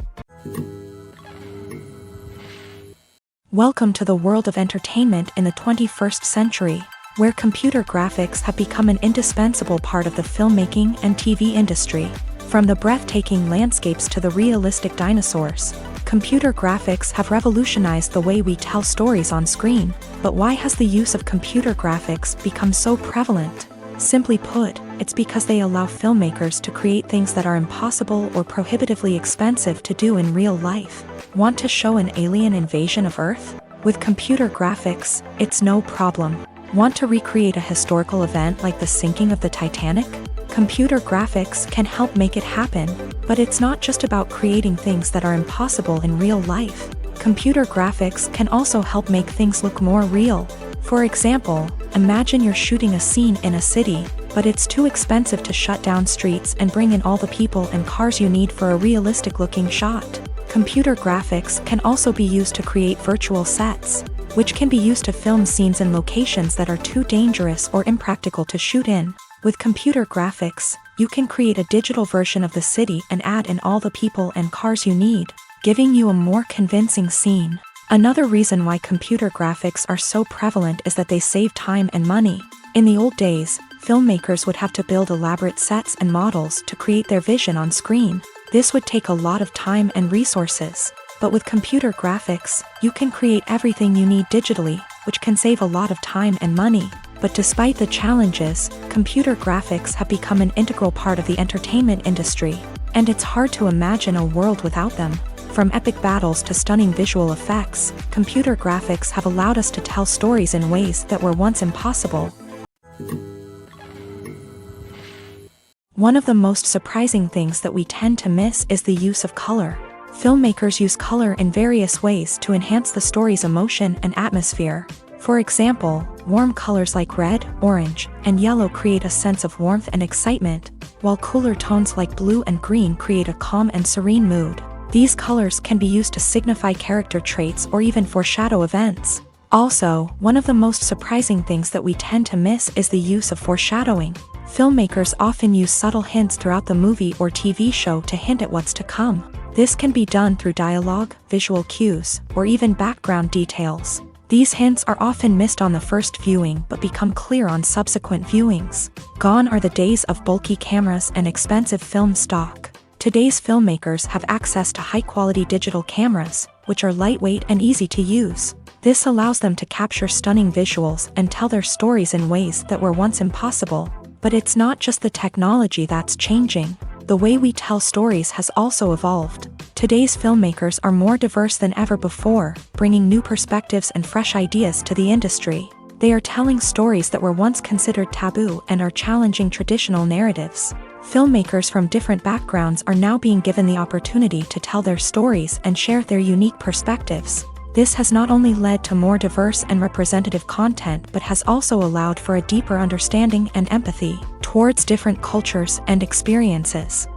[SPEAKER 1] Welcome to the world of entertainment in the 21st century, where computer graphics have become an indispensable part of the filmmaking and TV industry. From the breathtaking landscapes to the realistic dinosaurs, Computer graphics have revolutionized the way we tell stories on screen, but why has the use of computer graphics become so prevalent? Simply put, it's because they allow filmmakers to create things that are impossible or prohibitively expensive to do in real life. Want to show an alien invasion of Earth? With computer graphics, it's no problem. Want to recreate a historical event like the sinking of the Titanic? Computer graphics can help make it happen, but it's not just about creating things that are impossible in real life. Computer graphics can also help make things look more real. For example, imagine you're shooting a scene in a city, but it's too expensive to shut down streets and bring in all the people and cars you need for a realistic-looking shot. Computer graphics can also be used to create virtual sets, which can be used to film scenes in locations that are too dangerous or impractical to shoot in. With computer graphics, you can create a digital version of the city and add in all the people and cars you need, giving you a more convincing scene. Another reason why computer graphics are so prevalent is that they save time and money. In the old days, filmmakers would have to build elaborate sets and models to create their vision on screen. This would take a lot of time and resources. But with computer graphics, you can create everything you need digitally, which can save a lot of time and money. But despite the challenges, computer graphics have become an integral part of the entertainment industry, and it's hard to imagine a world without them. From epic battles to stunning visual effects, computer graphics have allowed us to tell stories in ways that were once impossible. One of the most surprising things that we tend to miss is the use of color. Filmmakers use color in various ways to enhance the story's emotion and atmosphere. For example, warm colors like red, orange, and yellow create a sense of warmth and excitement, while cooler tones like blue and green create a calm and serene mood. These colors can be used to signify character traits or even foreshadow events. Also, one of the most surprising things that we tend to miss is the use of foreshadowing. Filmmakers often use subtle hints throughout the movie or TV show to hint at what's to come. This can be done through dialogue, visual cues, or even background details. These hints are often missed on the first viewing but become clear on subsequent viewings. Gone are the days of bulky cameras and expensive film stock. Today's filmmakers have access to high-quality digital cameras, which are lightweight and easy to use. This allows them to capture stunning visuals and tell their stories in ways that were once impossible. But it's not just the technology that's changing. The way we tell stories has also evolved. Today's filmmakers are more diverse than ever before, bringing new perspectives and fresh ideas to the industry. They are telling stories that were once considered taboo and are challenging traditional narratives. Filmmakers from different backgrounds are now being given the opportunity to tell their stories and share their unique perspectives. This has not only led to more diverse and representative content but has also allowed for a deeper understanding and empathy towards different cultures and experiences.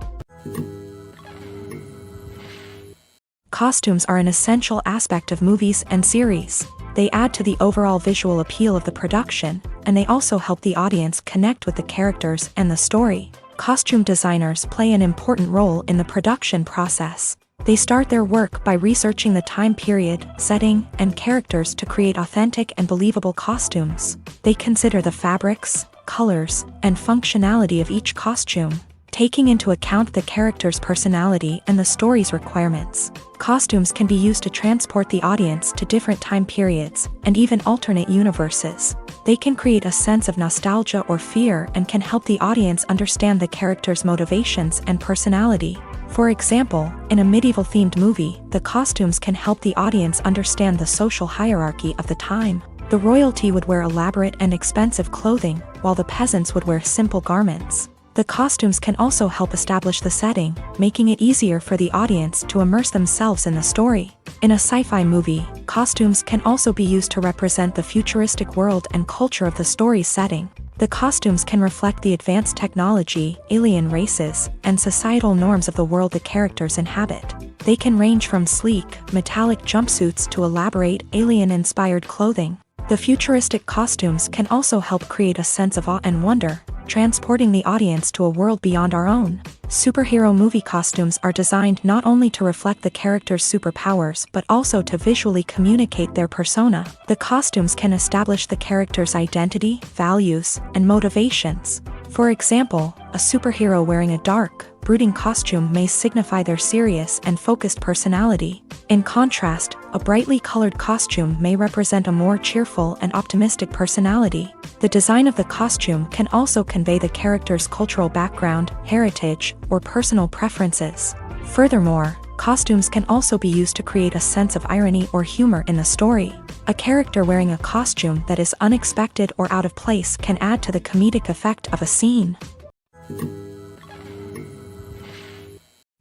[SPEAKER 1] Costumes are an essential aspect of movies and series. They add to the overall visual appeal of the production, and they also help the audience connect with the characters and the story. Costume designers play an important role in the production process. They start their work by researching the time period, setting, and characters to create authentic and believable costumes. They consider the fabrics, colors, and functionality of each costume, taking into account the character's personality and the story's requirements. Costumes can be used to transport the audience to different time periods and even alternate universes. They can create a sense of nostalgia or fear and can help the audience understand the character's motivations and personality. For example, in a medieval-themed movie, the costumes can help the audience understand the social hierarchy of the time. The royalty would wear elaborate and expensive clothing, while the peasants would wear simple garments. The costumes can also help establish the setting, making it easier for the audience to immerse themselves in the story. In a sci-fi movie, costumes can also be used to represent the futuristic world and culture of the story's setting. The costumes can reflect the advanced technology, alien races, and societal norms of the world the characters inhabit. They can range from sleek, metallic jumpsuits to elaborate, alien-inspired clothing. The futuristic costumes can also help create a sense of awe and wonder, transporting the audience to a world beyond our own. Superhero movie costumes are designed not only to reflect the character's superpowers but also to visually communicate their persona. The costumes can establish the character's identity, values, and motivations. For example, a superhero wearing a dark, brooding costume may signify their serious and focused personality. In contrast, a brightly colored costume may represent a more cheerful and optimistic personality. The design of the costume can also convey the character's cultural background, heritage, or personal preferences. Furthermore, costumes can also be used to create a sense of irony or humor in the story. A character wearing a costume that is unexpected or out of place can add to the comedic effect of a scene.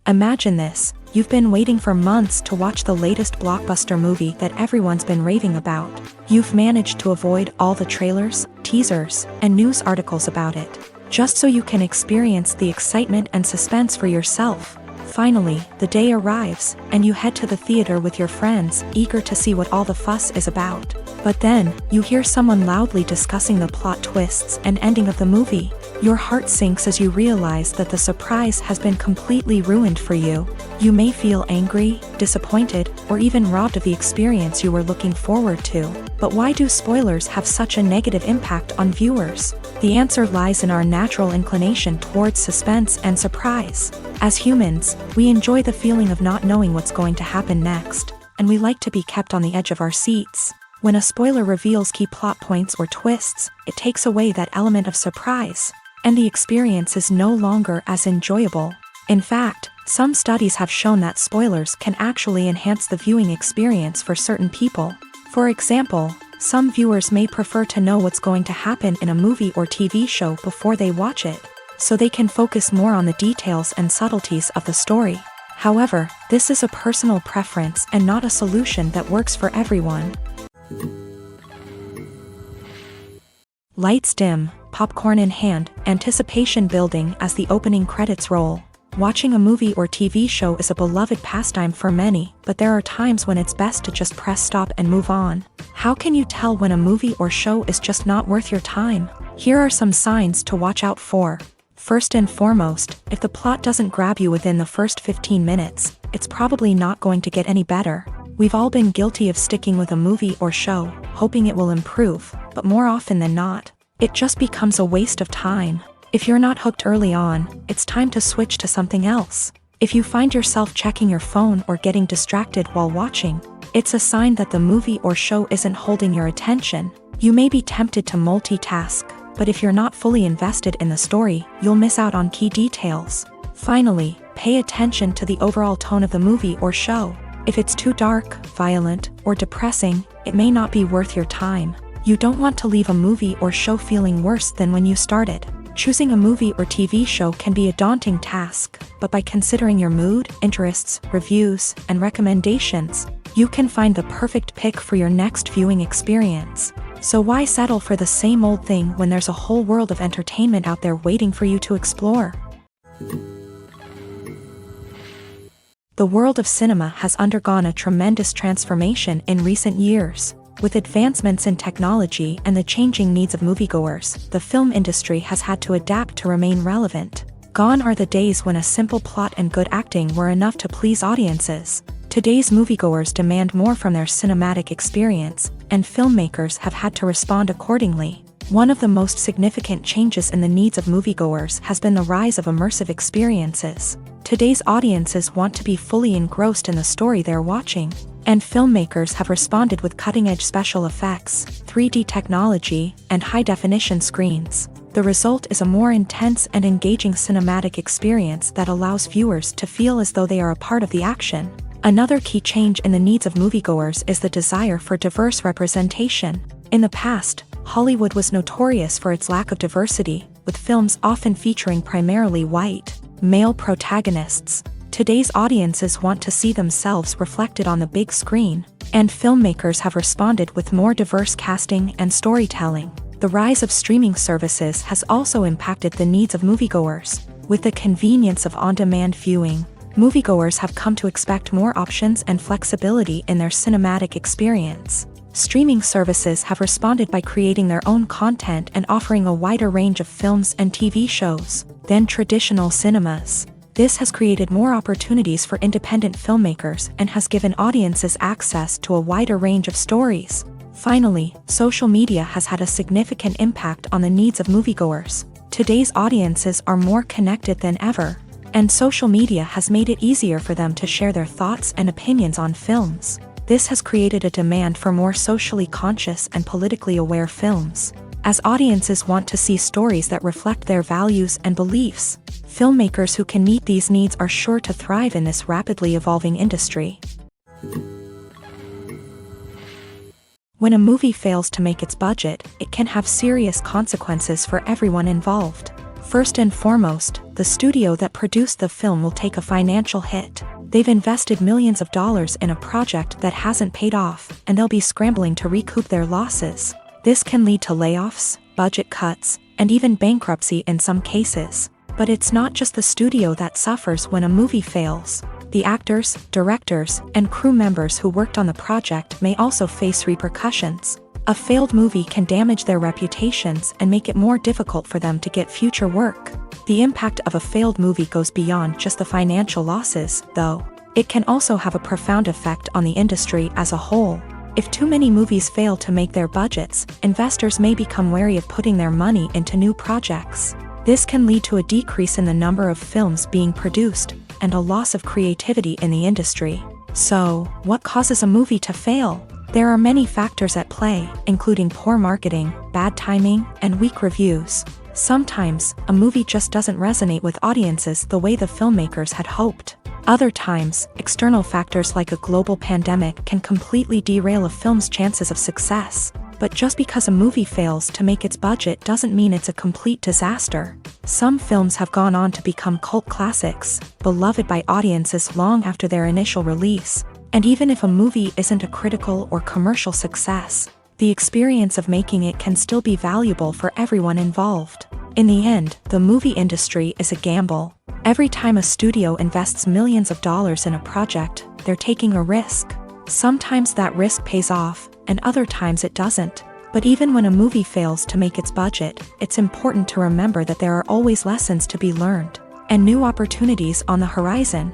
[SPEAKER 1] Imagine this: you've been waiting for months to watch the latest blockbuster movie that everyone's been raving about. You've managed to avoid all the trailers, teasers, and news articles about it, just so you can experience the excitement and suspense for yourself. Finally, the day arrives, and you head to the theater with your friends, eager to see what all the fuss is about. But then, you hear someone loudly discussing the plot twists and ending of the movie. Your heart sinks as you realize that the surprise has been completely ruined for you. You may feel angry, disappointed, or even robbed of the experience you were looking forward to. But why do spoilers have such a negative impact on viewers? The answer lies in our natural inclination towards suspense and surprise. As humans, we enjoy the feeling of not knowing what's going to happen next, and we like to be kept on the edge of our seats. When a spoiler reveals key plot points or twists, it takes away that element of surprise, and the experience is no longer as enjoyable. In fact, some studies have shown that spoilers can actually enhance the viewing experience for certain people. For example, some viewers may prefer to know what's going to happen in a movie or TV show before they watch it, so they can focus more on the details and subtleties of the story. However, this is a personal preference and not a solution that works for everyone. Lights dim, popcorn in hand, anticipation building as the opening credits roll. Watching a movie or TV show is a beloved pastime for many, but there are times when it's best to just press stop and move on. How can you tell when a movie or show is just not worth your time? Here are some signs to watch out for. First and foremost, if the plot doesn't grab you within the first 15 minutes, it's probably not going to get any better. We've all been guilty of sticking with a movie or show, hoping it will improve, but more often than not, it just becomes a waste of time. If you're not hooked early on, it's time to switch to something else. If you find yourself checking your phone or getting distracted while watching, it's a sign that the movie or show isn't holding your attention. You may be tempted to multitask, but if you're not fully invested in the story, you'll miss out on key details. Finally, pay attention to the overall tone of the movie or show. If it's too dark, violent, or depressing, it may not be worth your time. You don't want to leave a movie or show feeling worse than when you started. Choosing a movie or TV show can be a daunting task, but by considering your mood, interests, reviews, and recommendations, you can find the perfect pick for your next viewing experience. So why settle for the same old thing when there's a whole world of entertainment out there waiting for you to explore? The world of cinema has undergone a tremendous transformation in recent years. With advancements in technology and the changing needs of moviegoers, the film industry has had to adapt to remain relevant. Gone are the days when a simple plot and good acting were enough to please audiences. Today's moviegoers demand more from their cinematic experience, and filmmakers have had to respond accordingly. One of the most significant changes in the needs of moviegoers has been the rise of immersive experiences. Today's audiences want to be fully engrossed in the story they're watching, and filmmakers have responded with cutting-edge special effects, 3D technology, and high-definition screens. The result is a more intense and engaging cinematic experience that allows viewers to feel as though they are a part of the action. Another key change in the needs of moviegoers is the desire for diverse representation. In the past, Hollywood was notorious for its lack of diversity, with films often featuring primarily white, male protagonists. Today's audiences want to see themselves reflected on the big screen, and filmmakers have responded with more diverse casting and storytelling. The rise of streaming services has also impacted the needs of moviegoers. With the convenience of on-demand viewing, moviegoers have come to expect more options and flexibility in their cinematic experience. Streaming services have responded by creating their own content and offering a wider range of films and TV shows than traditional cinemas. This has created more opportunities for independent filmmakers and has given audiences access to a wider range of stories. Finally, social media has had a significant impact on the needs of moviegoers. Today's audiences are more connected than ever, and social media has made it easier for them to share their thoughts and opinions on films. This has created a demand for more socially conscious and politically aware films. As audiences want to see stories that reflect their values and beliefs, filmmakers who can meet these needs are sure to thrive in this rapidly evolving industry. When a movie fails to make its budget, it can have serious consequences for everyone involved. First and foremost, the studio that produced the film will take a financial hit. They've invested millions of dollars in a project that hasn't paid off, and they'll be scrambling to recoup their losses. This can lead to layoffs, budget cuts, and even bankruptcy in some cases. But it's not just the studio that suffers when a movie fails. The actors, directors, and crew members who worked on the project may also face repercussions. A failed movie can damage their reputations and make it more difficult for them to get future work. The impact of a failed movie goes beyond just the financial losses, though. It can also have a profound effect on the industry as a whole. If too many movies fail to make their budgets, investors may become wary of putting their money into new projects. This can lead to a decrease in the number of films being produced, and a loss of creativity in the industry. So, what causes a movie to fail? There are many factors at play, including poor marketing, bad timing, and weak reviews. Sometimes, a movie just doesn't resonate with audiences the way the filmmakers had hoped. Other times, external factors like a global pandemic can completely derail a film's chances of success. But just because a movie fails to make its budget doesn't mean it's a complete disaster. Some films have gone on to become cult classics, beloved by audiences long after their initial release. And even if a movie isn't a critical or commercial success, the experience of making it can still be valuable for everyone involved. In the end, the movie industry is a gamble. Every time a studio invests millions of dollars in a project, they're taking a risk. Sometimes that risk pays off, and other times it doesn't. But even when a movie fails to make its budget, it's important to remember that there are always lessons to be learned, and new opportunities on the horizon.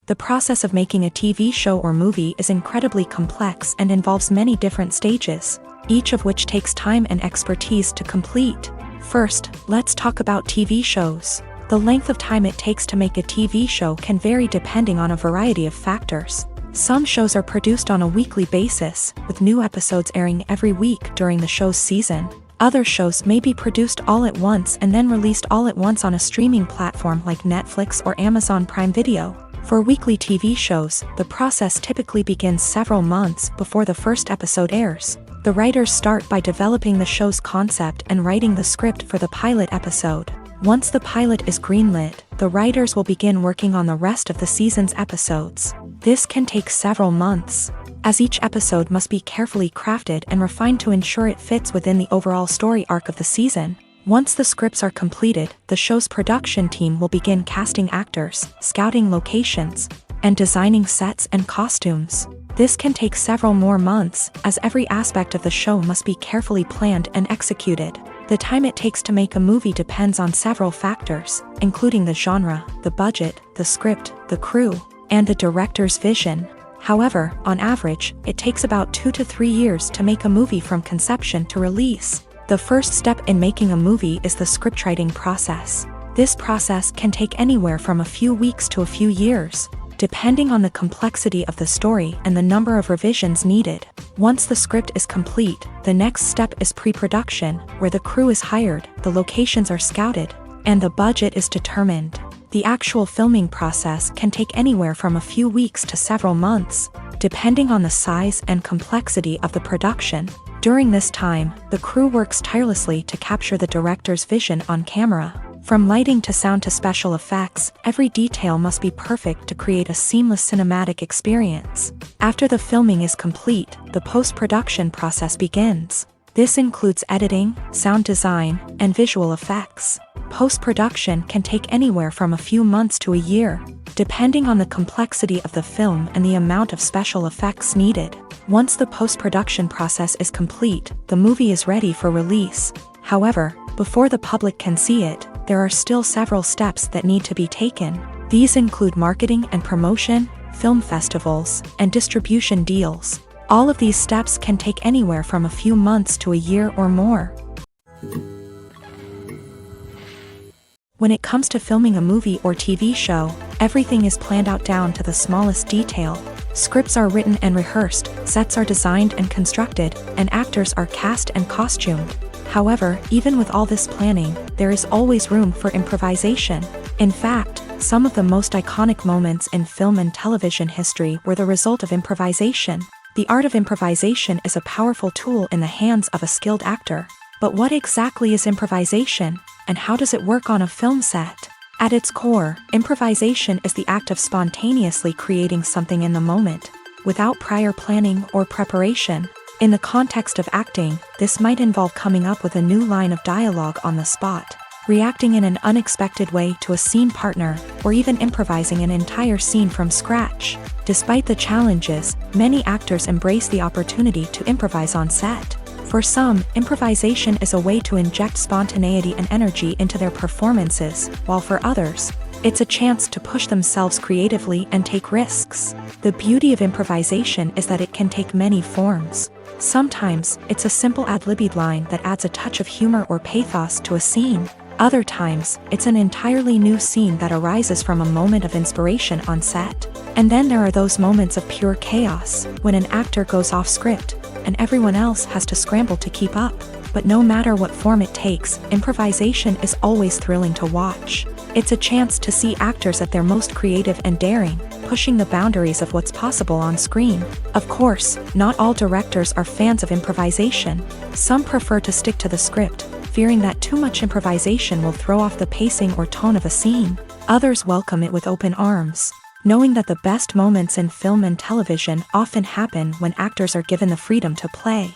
[SPEAKER 1] The process of making a TV show or movie is incredibly complex and involves many different stages, each of which takes time and expertise to complete. First, let's talk about TV shows. The length of time it takes to make a TV show can vary depending on a variety of factors. Some shows are produced on a weekly basis, with new episodes airing every week during the show's season. Other shows may be produced all at once and then released all at once on a streaming platform like Netflix or Amazon Prime Video. For weekly TV shows, the process typically begins several months before the first episode airs. The writers start by developing the show's concept and writing the script for the pilot episode. Once the pilot is greenlit, the writers will begin working on the rest of the season's episodes. This can take several months, as each episode must be carefully crafted and refined to ensure it fits within the overall story arc of the season. Once the scripts are completed, the show's production team will begin casting actors, scouting locations, and designing sets and costumes. This can take several more months, as every aspect of the show must be carefully planned and executed. The time it takes to make a movie depends on several factors, including the genre, the budget, the script, the crew, and the director's vision. However, on average, it takes about 2 to 3 years to make a movie from conception to release. The first step in making a movie is the scriptwriting process. This process can take anywhere from a few weeks to a few years, depending on the complexity of the story and the number of revisions needed. Once the script is complete, the next step is pre-production, where the crew is hired, the locations are scouted, and the budget is determined. The actual filming process can take anywhere from a few weeks to several months, depending on the size and complexity of the production. During this time, the crew works tirelessly to capture the director's vision on camera. From lighting to sound to special effects, every detail must be perfect to create a seamless cinematic experience. After the filming is complete, the post-production process begins. This includes editing, sound design, and visual effects. Post-production can take anywhere from a few months to a year, depending on the complexity of the film and the amount of special effects needed. Once the post-production process is complete, the movie is ready for release. However, before the public can see it, there are still several steps that need to be taken. These include marketing and promotion, film festivals, and distribution deals. All of these steps can take anywhere from a few months to a year or more. When it comes to filming a movie or TV show, everything is planned out down to the smallest detail. Scripts are written and rehearsed, sets are designed and constructed, and actors are cast and costumed. However, even with all this planning, there is always room for improvisation. In fact, some of the most iconic moments in film and television history were the result of improvisation. The art of improvisation is a powerful tool in the hands of a skilled actor. But what exactly is improvisation, and how does it work on a film set? At its core, improvisation is the act of spontaneously creating something in the moment, without prior planning or preparation. In the context of acting, this might involve coming up with a new line of dialogue on the spot, reacting in an unexpected way to a scene partner, or even improvising an entire scene from scratch. Despite the challenges, many actors embrace the opportunity to improvise on set. For some, improvisation is a way to inject spontaneity and energy into their performances, while for others, it's a chance to push themselves creatively and take risks. The beauty of improvisation is that it can take many forms. Sometimes, it's a simple ad-libbed line that adds a touch of humor or pathos to a scene. Other times, it's an entirely new scene that arises from a moment of inspiration on set. And then there are those moments of pure chaos, when an actor goes off script, and everyone else has to scramble to keep up. But no matter what form it takes, improvisation is always thrilling to watch. It's a chance to see actors at their most creative and daring, pushing the boundaries of what's possible on screen. Of course, not all directors are fans of improvisation. Some prefer to stick to the script, fearing that too much improvisation will throw off the pacing or tone of a scene. Others welcome it with open arms, knowing that the best moments in film and television often happen when actors are given the freedom to play.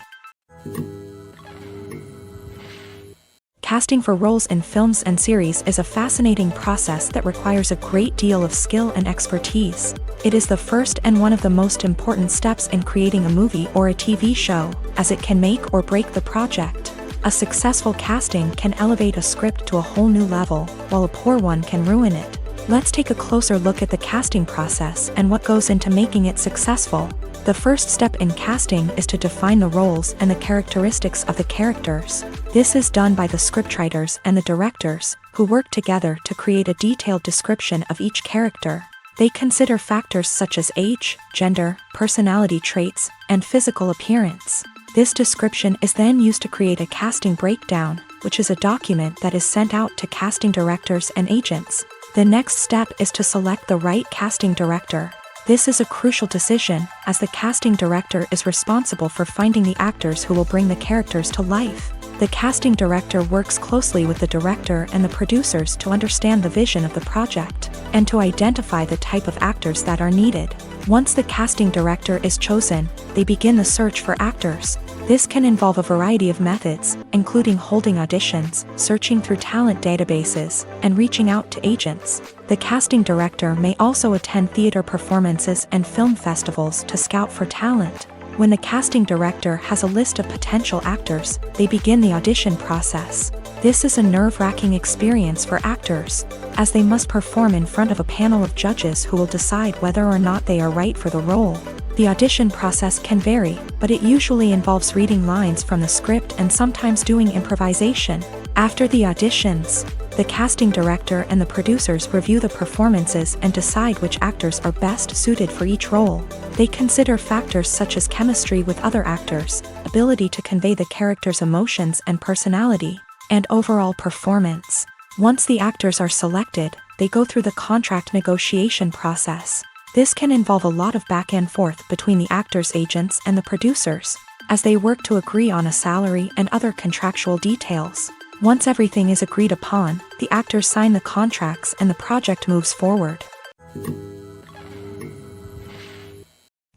[SPEAKER 1] Casting for roles in films and series is a fascinating process that requires a great deal of skill and expertise. It is the first and one of the most important steps in creating a movie or a TV show, as it can make or break the project. A successful casting can elevate a script to a whole new level, while a poor one can ruin it. Let's take a closer look at the casting process and what goes into making it successful. The first step in casting is to define the roles and the characteristics of the characters. This is done by the scriptwriters and the directors, who work together to create a detailed description of each character. They consider factors such as age, gender, personality traits, and physical appearance. This description is then used to create a casting breakdown, which is a document that is sent out to casting directors and agents. The next step is to select the right casting director. This is a crucial decision, as the casting director is responsible for finding the actors who will bring the characters to life. The casting director works closely with the director and the producers to understand the vision of the project, and to identify the type of actors that are needed. Once the casting director is chosen, they begin the search for actors. This can involve a variety of methods, including holding auditions, searching through talent databases, and reaching out to agents. The casting director may also attend theater performances and film festivals to scout for talent. When the casting director has a list of potential actors, they begin the audition process. This is a nerve-wracking experience for actors, as they must perform in front of a panel of judges who will decide whether or not they are right for the role. The audition process can vary, but it usually involves reading lines from the script and sometimes doing improvisation. After the auditions, the casting director and the producers review the performances and decide which actors are best suited for each role. They consider factors such as chemistry with other actors, ability to convey the character's emotions and personality, and overall performance. Once the actors are selected, they go through the contract negotiation process. This can involve a lot of back and forth between the actors' agents and the producers, as they work to agree on a salary and other contractual details. Once everything is agreed upon, the actors sign the contracts and the project moves forward.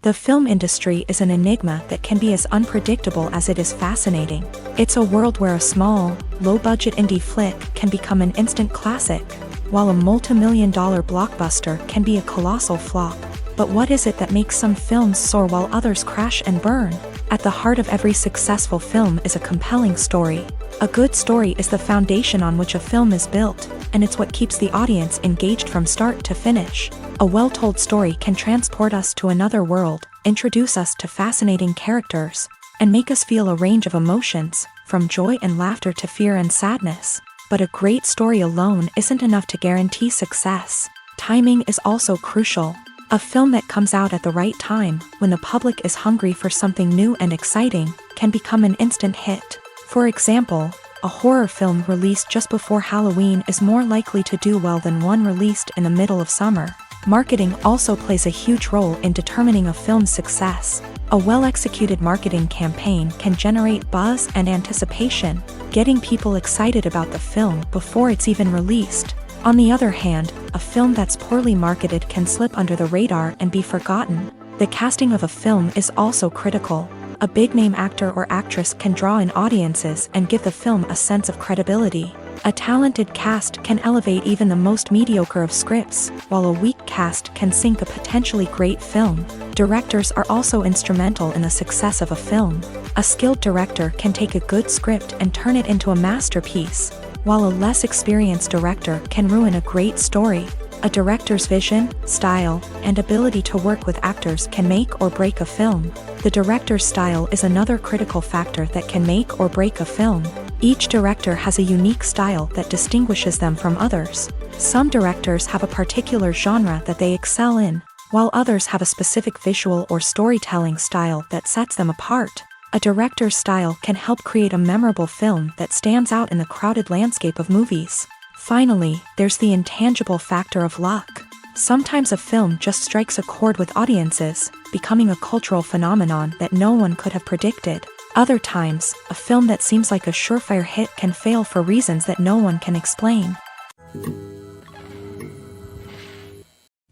[SPEAKER 1] The film industry is an enigma that can be as unpredictable as it is fascinating. It's a world where a small, low-budget indie flick can become an instant classic, while a multi-million-dollar blockbuster can be a colossal flop. But what is it that makes some films soar while others crash and burn? At the heart of every successful film is a compelling story. A good story is the foundation on which a film is built, and it's what keeps the audience engaged from start to finish. A well-told story can transport us to another world, introduce us to fascinating characters, and make us feel a range of emotions, from joy and laughter to fear and sadness. But a great story alone isn't enough to guarantee success. Timing is also crucial. A film that comes out at the right time, when the public is hungry for something new and exciting, can become an instant hit. For example, a horror film released just before Halloween is more likely to do well than one released in the middle of summer. Marketing also plays a huge role in determining a film's success. A well-executed marketing campaign can generate buzz and anticipation, getting people excited about the film before it's even released. On the other hand, a film that's poorly marketed can slip under the radar and be forgotten. The casting of a film is also critical. A big-name actor or actress can draw in audiences and give the film a sense of credibility. A talented cast can elevate even the most mediocre of scripts, while a weak cast can sink a potentially great film. Directors are also instrumental in the success of a film. A skilled director can take a good script and turn it into a masterpiece, while a less experienced director can ruin a great story. A director's vision, style, and ability to work with actors can make or break a film. The director's style is another critical factor that can make or break a film. Each director has a unique style that distinguishes them from others. Some directors have a particular genre that they excel in, while others have a specific visual or storytelling style that sets them apart. A director's style can help create a memorable film that stands out in the crowded landscape of movies. Finally, there's the intangible factor of luck. Sometimes a film just strikes a chord with audiences, becoming a cultural phenomenon that no one could have predicted. Other times, a film that seems like a surefire hit can fail for reasons that no one can explain.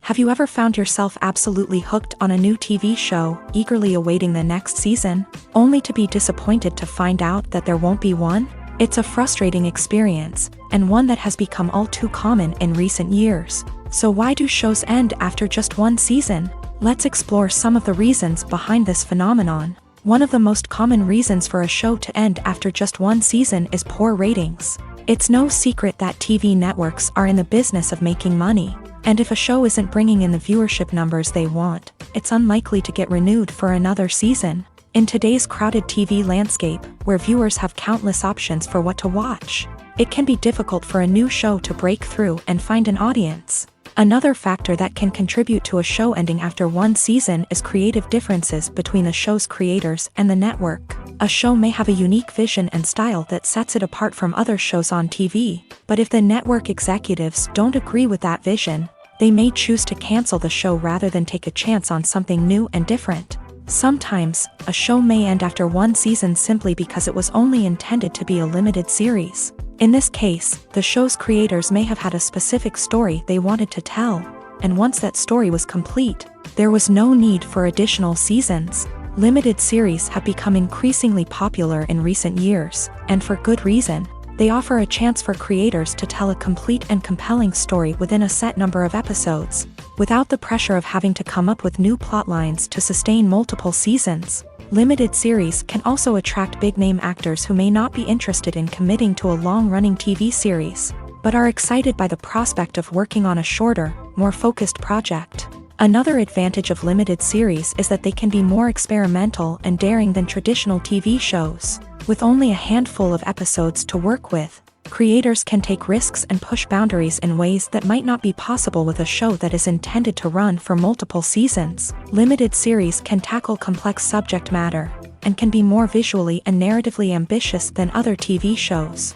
[SPEAKER 1] Have you ever found yourself absolutely hooked on a new TV show, eagerly awaiting the next season, only to be disappointed to find out that there won't be one? It's a frustrating experience, and one that has become all too common in recent years. So why do shows end after just one season? Let's explore some of the reasons behind this phenomenon. One of the most common reasons for a show to end after just one season is poor ratings. It's no secret that TV networks are in the business of making money, and if a show isn't bringing in the viewership numbers they want, it's unlikely to get renewed for another season. In today's crowded TV landscape, where viewers have countless options for what to watch, it can be difficult for a new show to break through and find an audience. Another factor that can contribute to a show ending after one season is creative differences between the show's creators and the network. A show may have a unique vision and style that sets it apart from other shows on TV, but if the network executives don't agree with that vision, they may choose to cancel the show rather than take a chance on something new and different. Sometimes, a show may end after one season simply because it was only intended to be a limited series. In this case, the show's creators may have had a specific story they wanted to tell, and once that story was complete, there was no need for additional seasons. Limited series have become increasingly popular in recent years, and for good reason. They offer a chance for creators to tell a complete and compelling story within a set number of episodes, without the pressure of having to come up with new plotlines to sustain multiple seasons. Limited series can also attract big-name actors who may not be interested in committing to a long-running TV series, but are excited by the prospect of working on a shorter, more focused project. Another advantage of limited series is that they can be more experimental and daring than traditional TV shows. With only a handful of episodes to work with, creators can take risks and push boundaries in ways that might not be possible with a show that is intended to run for multiple seasons. Limited series can tackle complex subject matter, and can be more visually and narratively ambitious than other TV shows.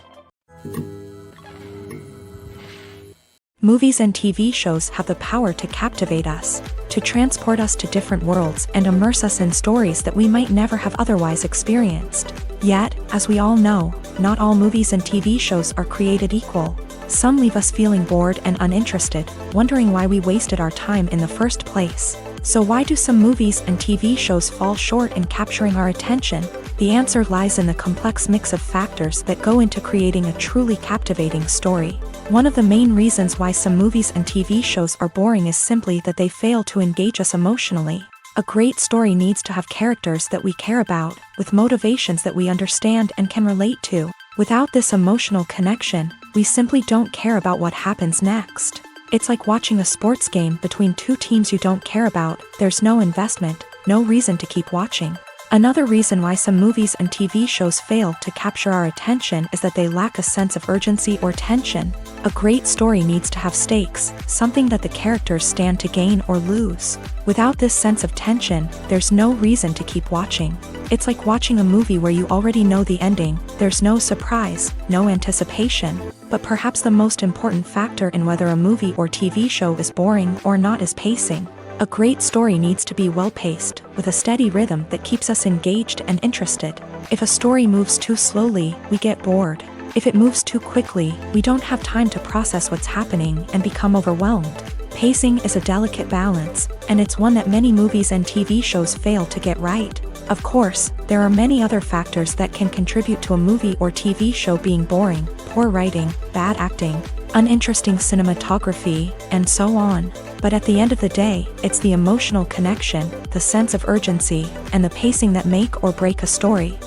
[SPEAKER 1] Movies and TV shows have the power to captivate us, to transport us to different worlds and immerse us in stories that we might never have otherwise experienced. Yet, as we all know, not all movies and TV shows are created equal. Some leave us feeling bored and uninterested, wondering why we wasted our time in the first place. So why do some movies and TV shows fall short in capturing our attention? The answer lies in the complex mix of factors that go into creating a truly captivating story. One of the main reasons why some movies and TV shows are boring is simply that they fail to engage us emotionally. A great story needs to have characters that we care about, with motivations that we understand and can relate to. Without this emotional connection, we simply don't care about what happens next. It's like watching a sports game between two teams you don't care about. There's no investment, no reason to keep watching. Another reason why some movies and TV shows fail to capture our attention is that they lack a sense of urgency or tension. A great story needs to have stakes, something that the characters stand to gain or lose. Without this sense of tension, there's no reason to keep watching. It's like watching a movie where you already know the ending. There's no surprise, no anticipation. But perhaps the most important factor in whether a movie or TV show is boring or not is pacing. A great story needs to be well-paced, with a steady rhythm that keeps us engaged and interested. If a story moves too slowly, we get bored. If it moves too quickly, we don't have time to process what's happening and become overwhelmed. Pacing is a delicate balance, and it's one that many movies and TV shows fail to get right. Of course, there are many other factors that can contribute to a movie or TV show being boring: poor writing, bad acting, uninteresting cinematography, and so on. But at the end of the day, it's the emotional connection, the sense of urgency, and the pacing that make or break a story.